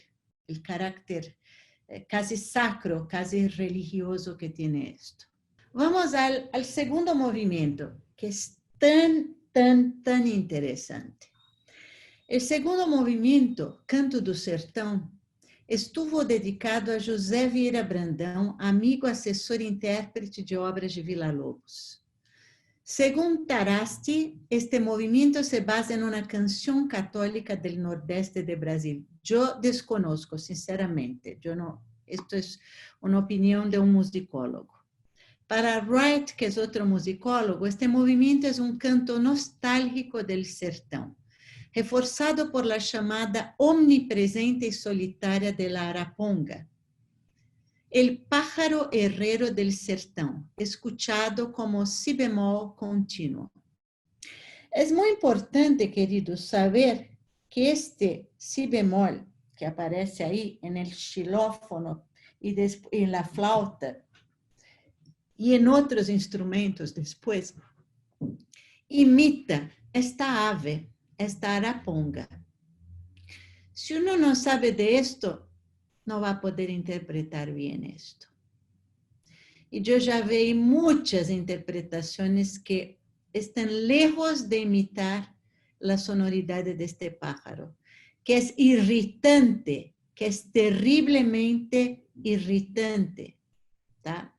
casi sacro, casi religioso que tiene esto. Vamos al segundo movimiento, que es tan interesante. El segundo movimiento, Canto do Sertão, estuvo dedicado a José Vieira Brandão, amigo, assessor e intérprete de obras de Villa-Lobos. Según Tarasti, este movimiento se basa en una canción católica del nordeste de Brasil. Yo desconozco, sinceramente. Esto es una opinión de un musicólogo. Para Wright, que es otro musicólogo, este movimiento es un canto nostálgico del sertão, reforçado por la chamada omnipresente y solitaria de la araponga, el pájaro herrero del sertão, escuchado como si bemol continuo. Es muy importante, queridos, saber que este si bemol que aparece ahí en el xilófono y en la flauta y en otros instrumentos después, imita esta ave, esta araponga. Si uno no sabe de esto, no va a poder interpretar bien esto. Y yo ya vi muchas interpretaciones que están lejos de imitar la sonoridad de este pájaro, que es irritante, que es terriblemente irritante, ¿tá?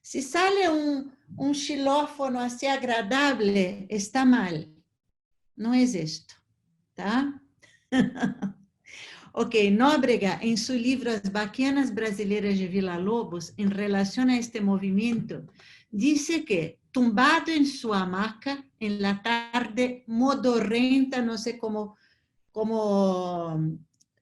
Si sale un xilófono así agradable, está mal. No es esto, ¿tá? Ok, Nóbrega, en su libro As Baquianas Brasileiras de Villa-Lobos, en relación a este movimiento, dice que tumbado en su hamaca, en la tarde modorrenta, no sé cómo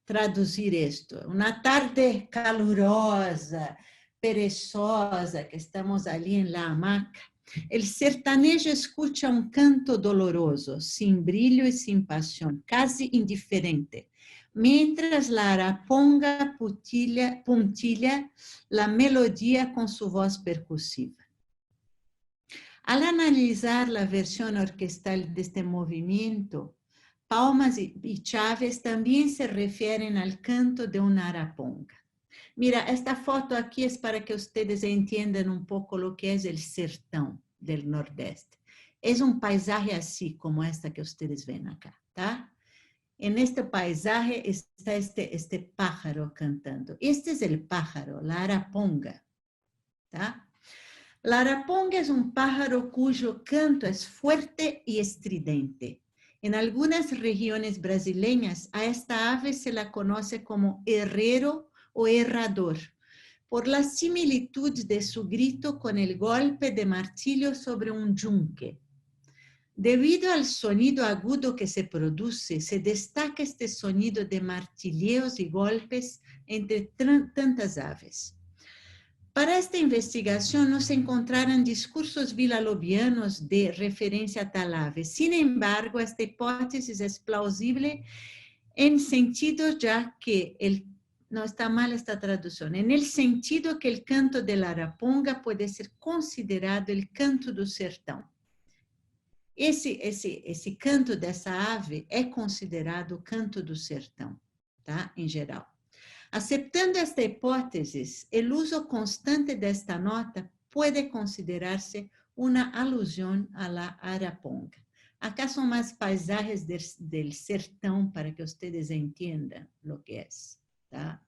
traducir esto, una tarde calurosa, perezosa, que estamos allí en la hamaca, el sertanejo escucha un canto doloroso, sin brillo y sin pasión, casi indiferente, mientras la araponga puntilla la melodía con su voz percusiva. Al analizar la versión orquestal de este movimiento, Palmas y Chávez también se refieren al canto de una araponga. Mira, esta foto aquí es para que ustedes entiendan un poco lo que es el sertão del Nordeste. Es un paisaje así como esta que ustedes ven acá, ¿tá? En este paisaje está este pájaro cantando. Este es el pájaro, la araponga, ¿tá? La araponga es un pájaro cuyo canto es fuerte y estridente. En algunas regiones brasileñas a esta ave se la conoce como herrero o herrador, por la similitud de su grito con el golpe de martillo sobre un yunque. Debido al sonido agudo que se produce, se destaca este sonido de martilleos y golpes entre tantas aves. Para esta investigación no se encontraron discursos villalobianos de referencia a tal ave. Sin embargo, esta hipótesis es plausible en sentido ya que no está mal esta traducción, en el sentido que el canto de la araponga puede ser considerado el canto do sertão. Esse canto dessa ave é considerado o canto do sertão, tá? Em geral. Aceptando esta hipótesis, el uso constante de esta nota puede considerarse una alusión a la Araponga. Acá son más paisajes del sertão para que ustedes entiendan lo que es, ¿tá?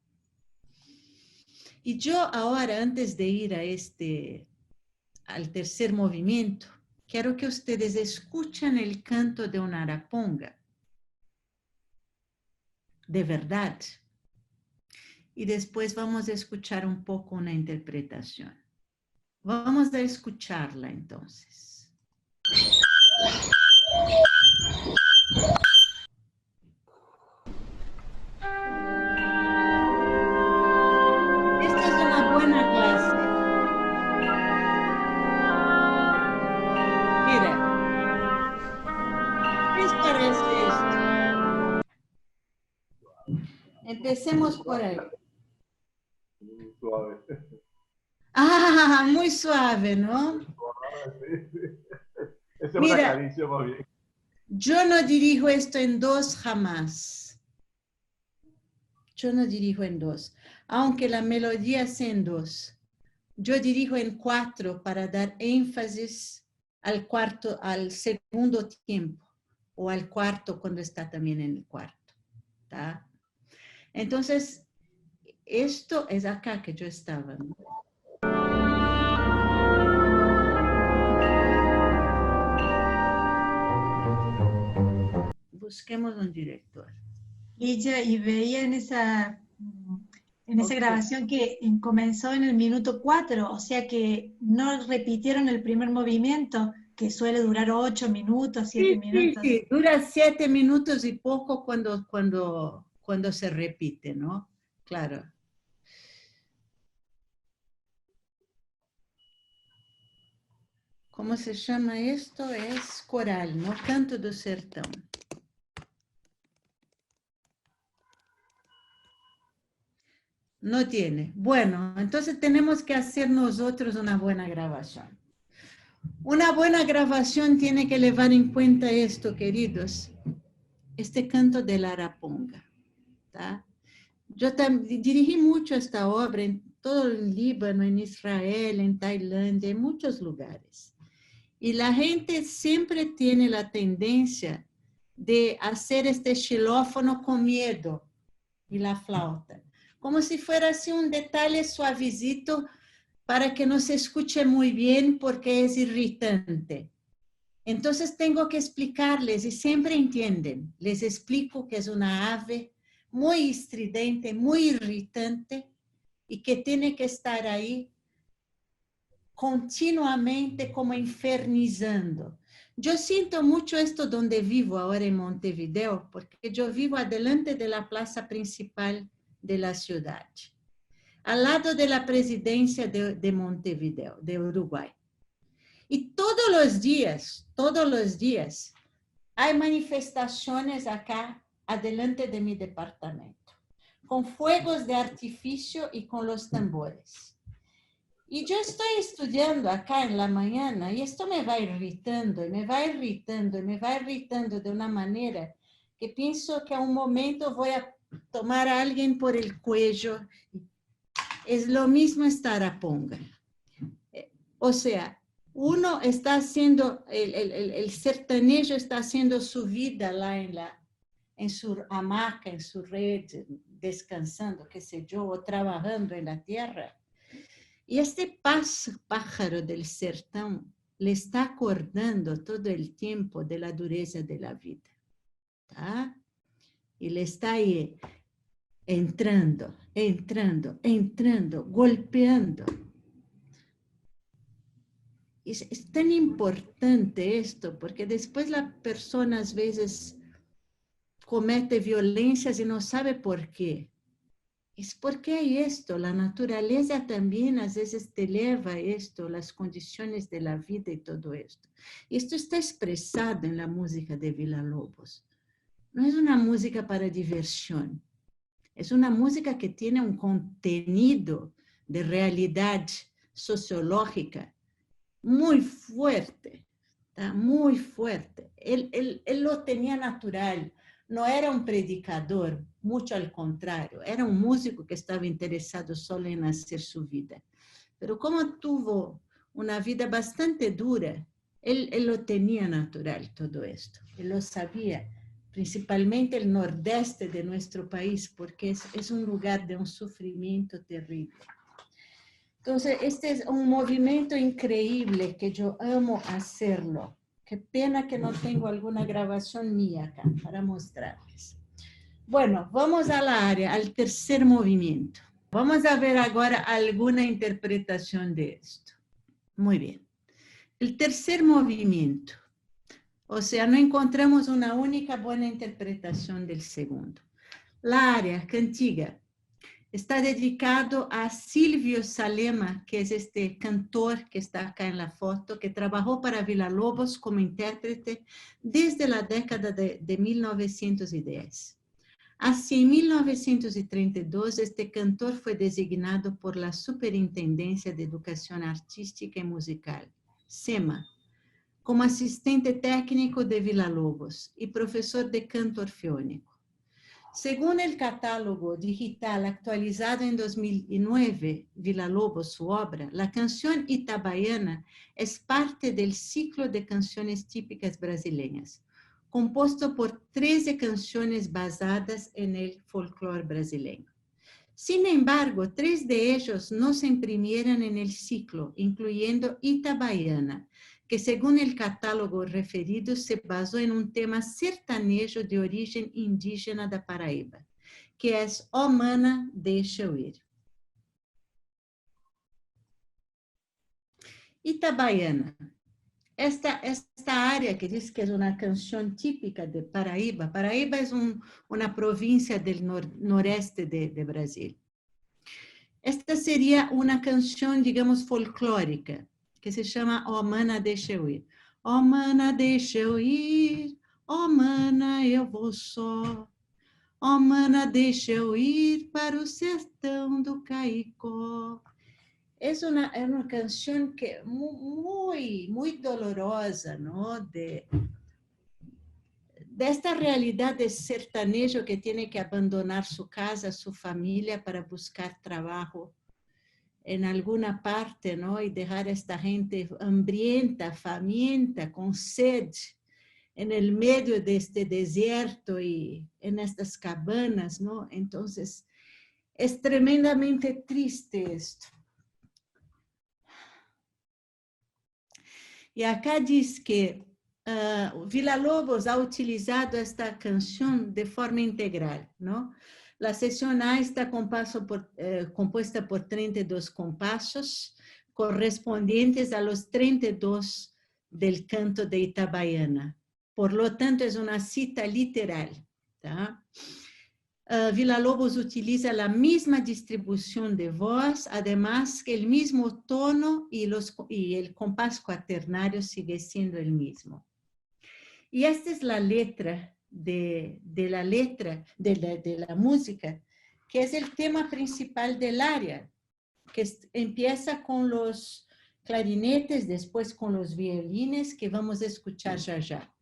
Y yo ahora, antes de ir al tercer movimiento, quiero que ustedes escuchen el canto de una araponga, de verdad. Y después vamos a escuchar un poco una interpretación. Vamos a escucharla entonces. Esta es una buena clase. Mira, ¿qué les parece esto? Empecemos por ahí. Suave. Ah, muy suave, ¿no? Esa es una Mira, caricia más bien. yo no dirijo esto en dos jamás. Yo no dirijo en dos. Aunque la melodía sea en dos. Yo dirijo en 4 para dar énfasis al segundo tiempo. O al cuarto cuando está también en el cuarto. ¿Tá? Entonces, esto es acá que yo estaba, ¿no? Busquemos un director. Ligia, y veía en esa grabación que comenzó en el minuto 4, o sea que no repitieron el primer movimiento, que suele durar 8 minutos, 7 minutos. Sí, dura 7 minutos y poco cuando se repite, ¿no? Claro. ¿Cómo se llama esto? Es coral, ¿no? Canto do Sertão. No tiene. Bueno, entonces tenemos que hacer nosotros una buena grabación. Una buena grabación tiene que llevar en cuenta esto, queridos. Este canto de la araponga. ¿Tá? Yo dirigí mucho esta obra en todo el Líbano, en Israel, en Tailandia, en muchos lugares. Y la gente siempre tiene la tendencia de hacer este xilófono con miedo y la flauta. Como si fuera así un detalle suavecito para que no se escuche muy bien porque es irritante. Entonces tengo que explicarles y siempre entienden. Les explico que es una ave muy estridente, muy irritante y que tiene que estar ahí continuamente como infernizando. Yo siento mucho esto donde vivo ahora en Montevideo, porque yo vivo adelante de la plaza principal de la ciudad, al lado de la presidencia de Montevideo, de Uruguay. Y todos los días, hay manifestaciones acá adelante de mi departamento, con fuegos de artificio y con los tambores. Y yo estoy estudiando acá en la mañana y esto me va irritando, y me va irritando, y me va irritando de una manera que pienso que a un momento voy a tomar a alguien por el cuello. Es lo mismo esta araponga. O sea, uno está haciendo, el sertanejo está haciendo su vida lá en su hamaca, en su red, descansando, qué sé yo, o trabajando en la tierra. Y este pájaro del sertão le está acordando todo el tiempo de la dureza de la vida. ¿Tá? Y le está ahí entrando, golpeando. Es tan importante esto, porque después la persona a veces comete violencias y no sabe por qué. Es porque hay esto, la naturaleza también a veces te lleva a esto, las condiciones de la vida y todo esto. Y esto está expresado en la música de Villa-Lobos. No es una música para diversión, es una música que tiene un contenido de realidad sociológica muy fuerte, ¿tá? Muy fuerte. Él lo tenía natural, no era un predicador, mucho al contrario, era un músico que estaba interesado solo en hacer su vida. Pero como tuvo una vida bastante dura, él lo tenía natural todo esto, él lo sabía, principalmente el nordeste de nuestro país, porque es un lugar de un sufrimiento terrible. Entonces, este es un movimiento increíble que yo amo hacerlo. Qué pena que no tengo alguna grabación mía acá para mostrarles. Bueno, vamos a la área, al tercer movimiento. Vamos a ver ahora alguna interpretación de esto. Muy bien. El tercer movimiento. O sea, no encontramos una única buena interpretación del segundo. La área cantiga está dedicado a Silvio Salema, que es este cantor que está acá en la foto, que trabajó para Villa-Lobos como intérprete desde la década de 1910. Así, en 1932, este cantor fue designado por la Superintendencia de Educación Artística y Musical, SEMA, como asistente técnico de Villa-Lobos y profesor de canto orfeónico. Según el catálogo digital actualizado en 2009, Villa-Lobos, su obra, la canción itabaiana es parte del ciclo de canciones típicas brasileñas, compuesto por 13 canciones basadas en el folclore brasileño. Sin embargo, 3 de ellos no se imprimieron en el ciclo, incluyendo Itabaiana, que según el catálogo referido se basó en un tema sertanejo de origen indígena da Paraíba, que es Ó Mana, Deixa Eu Ir. Itabaiana. Esta área que dice que es una canción típica de Paraíba. Paraíba es una provincia del noreste de Brasil. Esta sería una canción, digamos, folclórica, que se chama Ó Mana, Deixa Eu Ir. Ó mana, deixa eu ir, ó mana, eu vou só. Ó mana, deixa eu ir para o sertão do Caicó. Es una canción que muy dolorosa, ¿no? De esta realidad de sertanejo que tiene que abandonar su casa, su familia para buscar trabajo en alguna parte, ¿no? Y dejar a esta gente hambrienta, faminta, con sed, en el medio de este desierto y en estas cabanas, ¿no? Entonces, es tremendamente triste esto. Y acá dice que Villa-Lobos ha utilizado esta canción de forma integral, ¿no? La sección A está compuesta por 32 compasos correspondientes a los 32 del canto de Itabaiana. Por lo tanto, es una cita literal, ¿tá? Villa-Lobos utiliza la misma distribución de voz, además que el mismo tono y el compás cuaternario sigue siendo el mismo. Y esta es la letra de la música, que es el tema principal del área, que empieza con los clarinetes, después con los violines, que vamos a escuchar ya.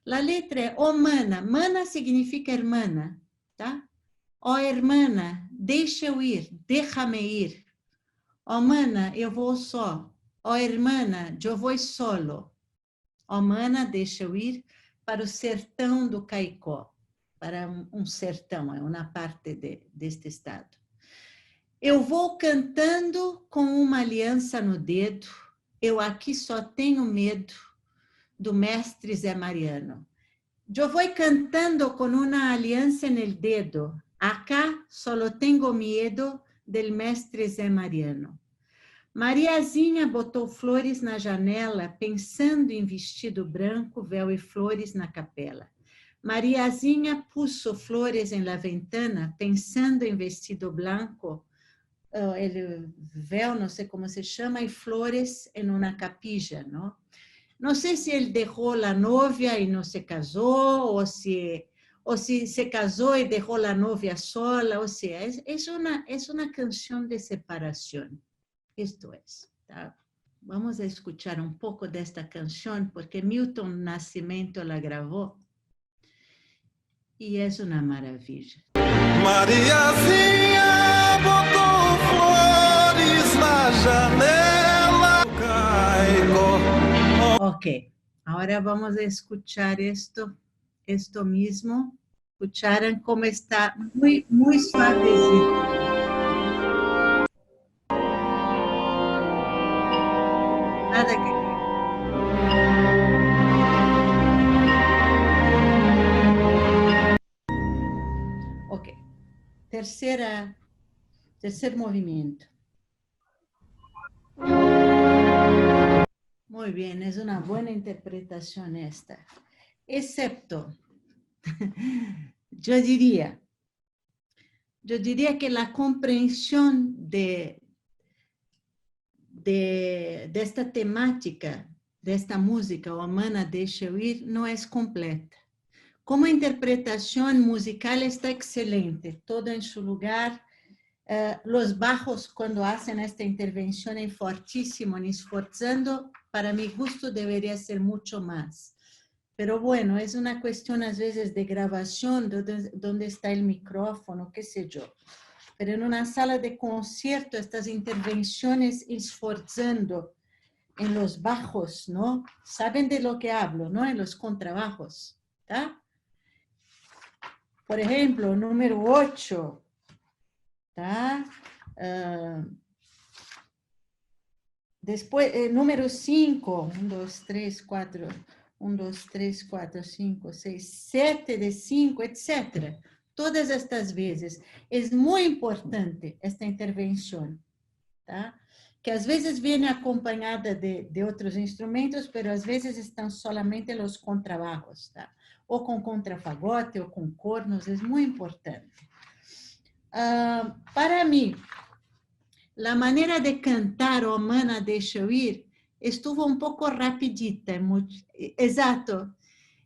La letra es Ó Mana. Mana significa hermana, ¿tá? Ó hermana, deixa eu ir, déjame ir. Ó mana, eu vou só. Ó hermana, eu vou solo. Ó mana, deixa eu ir para o sertão do Caicó. Para um sertão, é uma parte deste estado. Eu vou cantando com uma aliança no dedo. Eu aqui só tenho medo do mestre Zé Mariano. Eu vou cantando com uma aliança no dedo. Acá solo tengo miedo del mestre Zé Mariano. Mariazinha botou flores na janela, pensando em vestido branco, véu e flores na capela. Mariazinha puso flores en la ventana, pensando em vestido blanco, el véu, não sei como se chama, e flores en una capilla, ¿no? No sé si él dejó la novia y no se casó, o si se casó y dejó la novia sola, o sea, es una canción de separación. Esto es, ¿tá? Vamos a escuchar un poco de esta canción porque Milton Nascimento la grabó. y es una maravilla. Mariazinha botou flores na janela, caigo. Ok, ahora vamos a escuchar esto mismo. Escucharon cómo está muy, muy suavecito. Nada que... Ok, tercer movimiento. Muy bien, es una buena interpretación esta. Excepto, yo diría que la comprensión de esta temática, de esta música, O Mana Deixa Eu Ir, no es completa. Como interpretación musical está excelente, todo en su lugar. Los bajos cuando hacen esta intervención en fortísimo, en esforzando, para mi gusto debería ser mucho más. Pero bueno, es una cuestión a veces de grabación, dónde está el micrófono, qué sé yo. Pero en una sala de concierto, estas intervenciones esforzando en los bajos, ¿no? Saben de lo que hablo, ¿no? En los contrabajos, ¿tá? Por ejemplo, número 8, ¿tá? Después, número 5, 1, 2, 3, 4, 1, 2, 3, 4, 5, 6, 7 de 5, etc. Todas estas veces. Es muy importante esta intervención, ¿tá? Que às vezes viene acompañada de otros instrumentos, pero às vezes están solamente los contrabajos, ¿tá? O con contrafagote o con cornos, es muy importante. Para mí, la manera de cantar O Mana Deixa Eu Ir estuvo un poco rapidita. Exacto.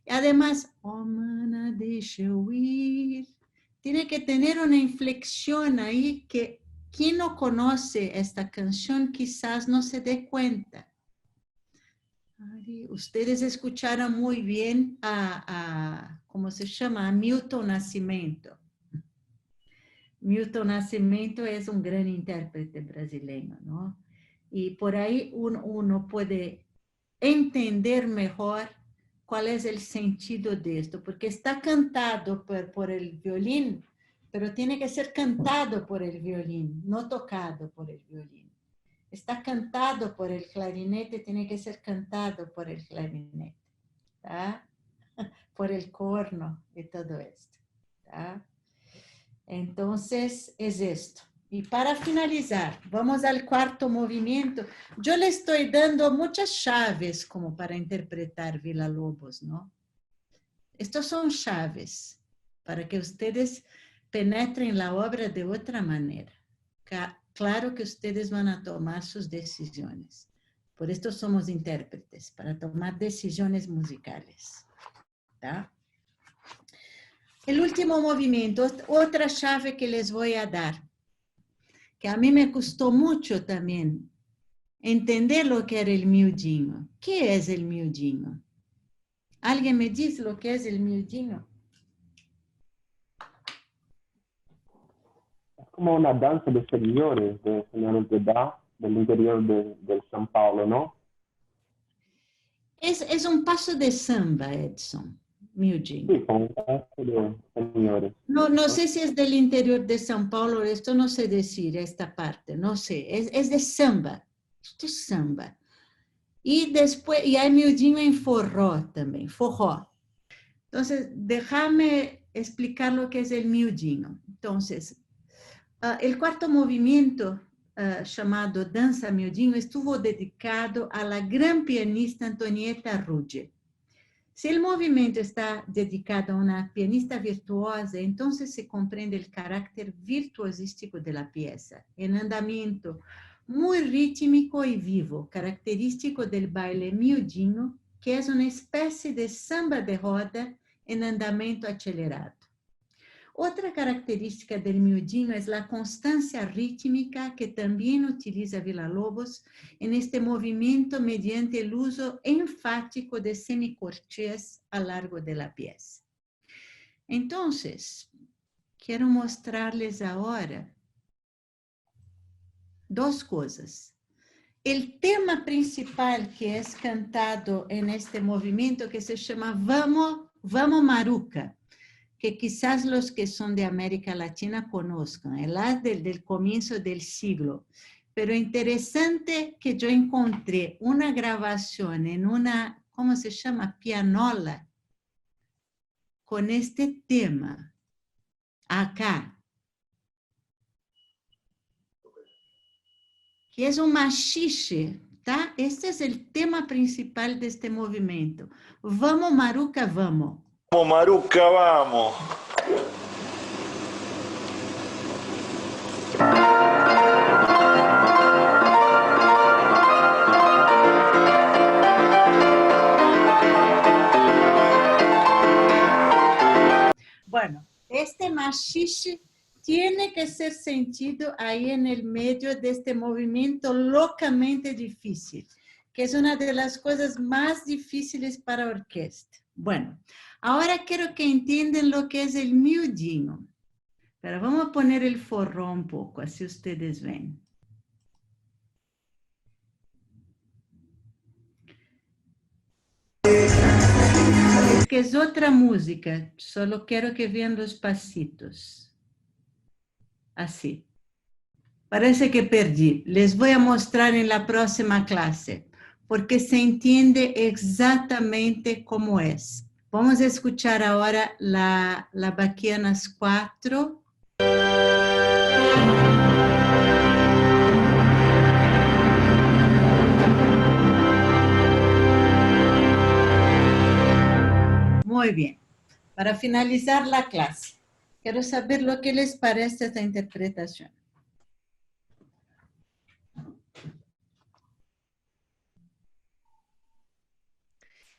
Además, O Mana Deixa Eu Ir, tiene que tener una inflexión ahí que quien no conoce esta canción quizás no se dé cuenta. Ustedes escucharon muy bien ¿cómo se llama? A Milton Nascimento. Milton Nascimento es un gran intérprete brasileño, ¿no? Y por ahí uno puede entender mejor cuál es el sentido de esto, porque está cantado por el violín, pero tiene que ser cantado por el violín, no tocado por el violín. Está cantado por el clarinete, tiene que ser cantado por el clarinete, ¿tá? Por el corno y todo esto, ¿tá? Entonces, es esto. Y para finalizar, vamos al cuarto movimiento. Yo le estoy dando muchas llaves como para interpretar Villa-Lobos, ¿no? Estos son llaves para que ustedes penetren la obra de otra manera. Claro que ustedes van a tomar sus decisiones. Por esto somos intérpretes, para tomar decisiones musicales, ¿tá? El último movimiento, otra llave que les voy a dar, que a mí me costó mucho también entender lo que era el miudinho. ¿Qué es el miudinho? ¿Alguien me dice lo que es el miudinho? Es como una danza de señores, de señores de edad, del interior del San Paulo, ¿no? Es un paso de samba, Edson. Miudinho. Sí, como un danza de señores. No sé si es del interior de São Paulo, esto no sé decir, esta parte, no sé, es de samba, esto es samba. Y después, y hay miudinho en forró también, forró. Entonces, déjame explicar lo que es el miudinho. Entonces, el cuarto movimiento, llamado Danza Miudinho, estuvo dedicado a la gran pianista Antonieta Ruggie. Si el movimiento está dedicado a una pianista virtuosa, entonces se comprende el carácter virtuosístico de la pieza, en andamiento muy rítmico y vivo, característico del baile miudinho, que es una especie de samba de roda en andamiento acelerado. Otra característica del miudinho es la constancia rítmica que también utiliza Villa-Lobos en este movimiento mediante el uso enfático de semicorcheas a lo largo de la pieza. Entonces, quiero mostrarles ahora dos cosas. El tema principal que es cantado en este movimiento que se llama Vamos, Vamos Maruca, que quizás los que son de América Latina conozcan, es del comienzo del siglo. Pero interesante que yo encontré una grabación en una, ¿cómo se llama? Pianola, con este tema, acá. Que es un machixe, tá? Este es el tema principal de este movimiento. Vamos, Maruca, vamos. Vamos, Maruca, vamos. Bueno, este machixe tiene que ser sentido ahí en el medio de este movimiento locamente difícil, que es una de las cosas más difíciles para orquesta. Bueno, ahora quiero que entiendan lo que es el miudinho. Pero vamos a poner el forró un poco, así ustedes ven. Es que es otra música, solo quiero que vean los pasitos. Así. Parece que perdí. Les voy a mostrar en la próxima clase, porque se entiende exactamente cómo es. Vamos a escuchar ahora la Bachianas 4. Muy bien. Para finalizar la clase, quiero saber lo que les parece esta interpretación.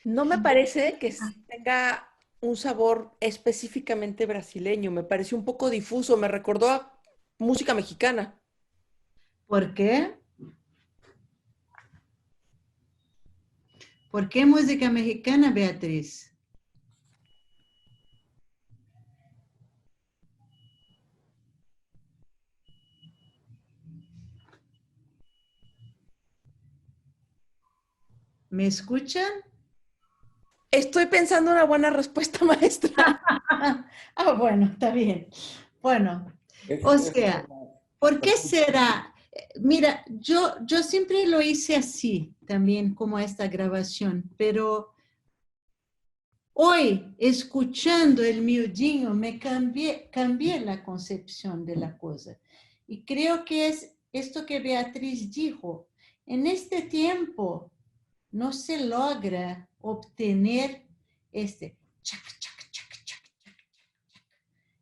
No me parece que tenga un sabor específicamente brasileño, me pareció un poco difuso, me recordó a música mexicana. ¿Por qué? ¿Por qué música mexicana, Beatriz? ¿Me escuchan? Estoy pensando una buena respuesta, maestra. Ah, bueno, está bien. Bueno, o sea, ¿por qué será? Mira, yo siempre lo hice así también como esta grabación, pero hoy, escuchando el miudinho, me cambié la concepción de la cosa. Y creo que es esto que Beatriz dijo. En este tiempo no se logra obtener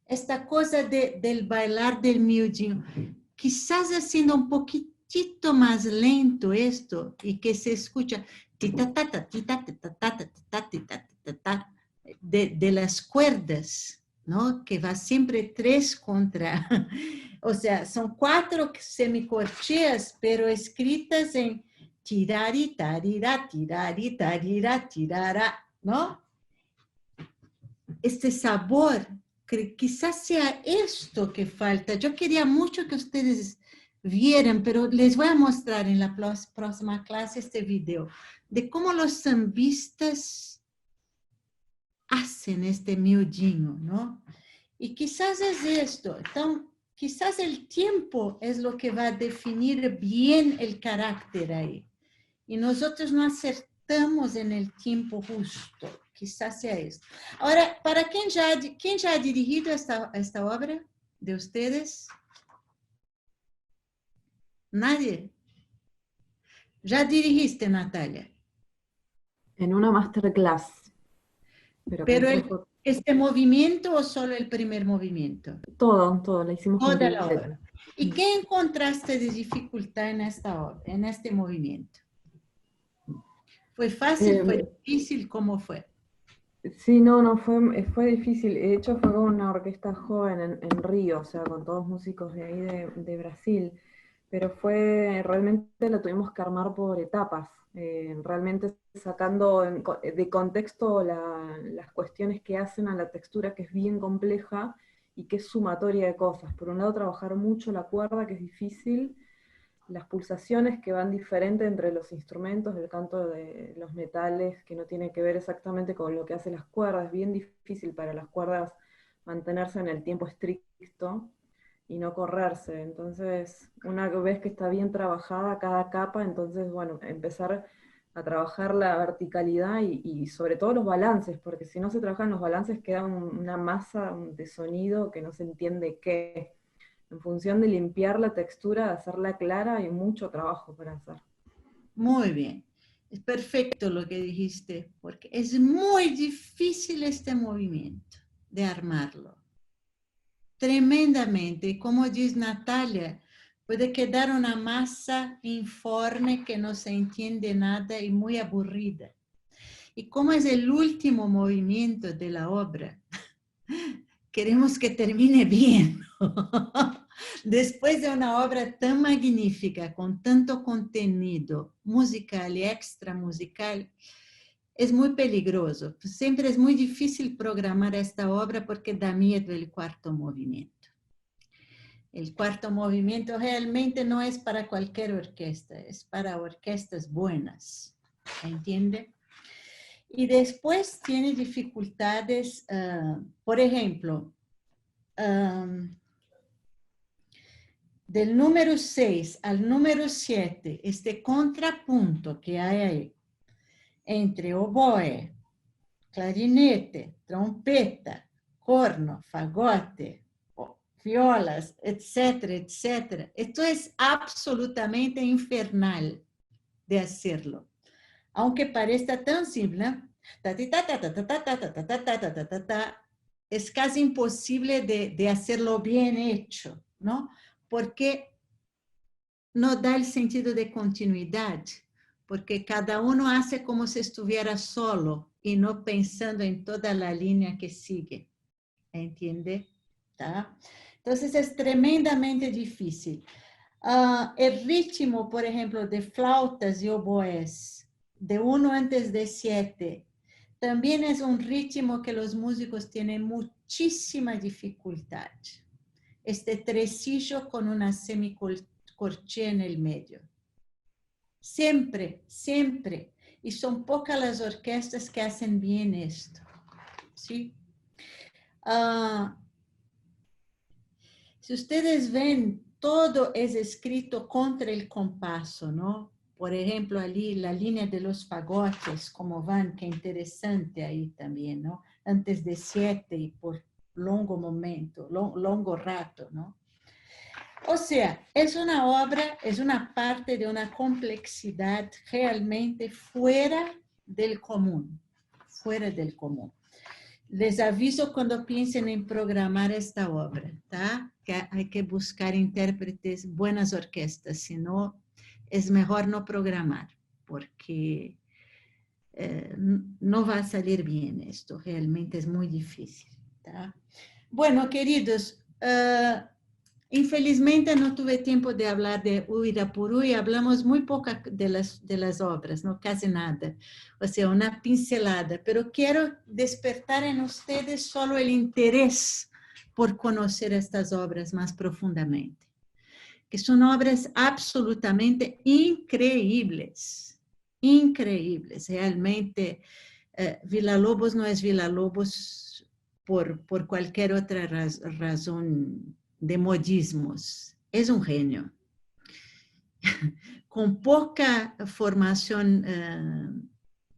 esta cosa del bailar del miudinho. Quizás haciendo un poquitito más lento esto y que se escucha de las cuerdas, ¿no? Que va siempre 3 contra, o sea, son 4 semicorcheas, pero escritas en tirari, tarira, tirari, tarira, tirara, ¿no? Este sabor, quizás sea esto que falta. Yo quería mucho que ustedes vieran, pero les voy a mostrar en la próxima clase este video de cómo los sambistas hacen este miudinho, ¿no? Y quizás es esto. Entonces, quizás el tiempo es lo que va a definir bien el carácter ahí. Y nosotros no acertamos en el tiempo justo. Quizás sea esto. Ahora, ¿para quién ya ha dirigido esta obra de ustedes? Nadie. ¿Ya dirigiste, Natalia? En una masterclass. Pero ¿este movimiento o solo el primer movimiento? Todo, la hicimos toda la completa. obra. ¿Y qué encontraste de dificultad en esta obra, en este movimiento? ¿Fue fácil? ¿Fue difícil? ¿Cómo fue? Sí, no, fue difícil. De hecho, fue con una orquesta joven en Río, o sea, con todos músicos de ahí de Brasil. Pero realmente la tuvimos que armar por etapas. realmente sacando de contexto las cuestiones que hacen a la textura, que es bien compleja y que es sumatoria de cosas. Por un lado, trabajar mucho la cuerda, que es difícil, las pulsaciones que van diferentes entre los instrumentos, el canto de los metales, que no tiene que ver exactamente con lo que hacen las cuerdas. Es bien difícil para las cuerdas mantenerse en el tiempo estricto y no correrse. Entonces, una vez que está bien trabajada cada capa, entonces, bueno, empezar a trabajar la verticalidad y sobre todo los balances, porque si no se trabajan los balances queda una masa de sonido que no se entiende qué. En función de limpiar la textura, de hacerla clara, hay mucho trabajo para hacer. Muy bien. Es perfecto lo que dijiste, porque es muy difícil este movimiento de armarlo. Tremendamente. Y como dice Natalia, puede quedar una masa informe que no se entiende nada y muy aburrida. Y como es el último movimiento de la obra, queremos que termine bien. Después de una obra tan magnífica, con tanto contenido musical y extra musical, es muy peligroso. Siempre es muy difícil programar esta obra porque da miedo el cuarto movimiento. El cuarto movimiento realmente no es para cualquier orquesta, es para orquestas buenas, ¿entiende? Y después tiene dificultades, por ejemplo, del número 6 al número 7, este contrapunto que hay ahí, entre oboe, clarinete, trompeta, corno, fagote, violas, etcétera, etcétera. Esto es absolutamente infernal de hacerlo. Aunque parezca tan simple, es casi imposible de hacerlo bien hecho, ¿no? Porque no da el sentido de continuidad, porque cada uno hace como si estuviera solo y no pensando en toda la línea que sigue, ¿entiende? ¿Tá? Entonces es tremendamente difícil. El ritmo, por ejemplo, de flautas y oboes, de 1 antes de 7, también es un ritmo que los músicos tienen muchísima dificultad. Este tresillo con una semicorchea en el medio. Siempre, siempre. Y son pocas las orquestas que hacen bien esto. ¿Sí? Si ustedes ven, todo es escrito contra el compaso, ¿no? Por ejemplo, allí la línea de los fagotes, como van, qué interesante ahí también, ¿no? Antes de 7 y por longo momento, longo rato, ¿no? O sea, es una obra, es una parte de una complejidad realmente fuera del común, fuera del común. Les aviso cuando piensen en programar esta obra, ¿tá? Que hay que buscar intérpretes, buenas orquestas, si no, es mejor no programar, porque no va a salir bien esto, realmente es muy difícil, ¿tá? Bueno, queridos, infelizmente no tuve tiempo de hablar de Uirapuru y hablamos muy poco de las obras, no casi nada, o sea, una pincelada, pero quiero despertar en ustedes solo el interés por conocer estas obras más profundamente, que son obras absolutamente increíbles, increíbles, realmente. Villalobos no es Villalobos por cualquier otra razón de modismos. Es un genio. Con poca formación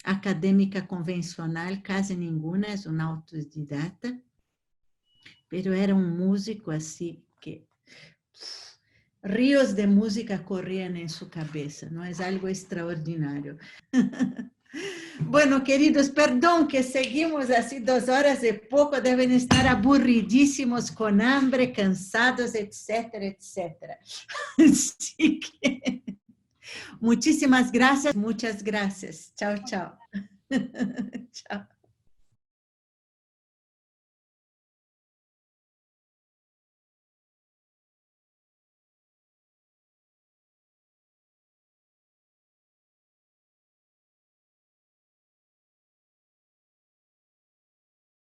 académica convencional, casi ninguna, es un autodidacta, pero era un músico así que ríos de música corrían en su cabeza, ¿no? Es algo extraordinario. Bueno, queridos, perdón que seguimos así 2 horas y poco, deben estar aburridísimos, con hambre, cansados, etcétera, etcétera. Así que, muchísimas gracias, muchas gracias. Chao, chao. Chao.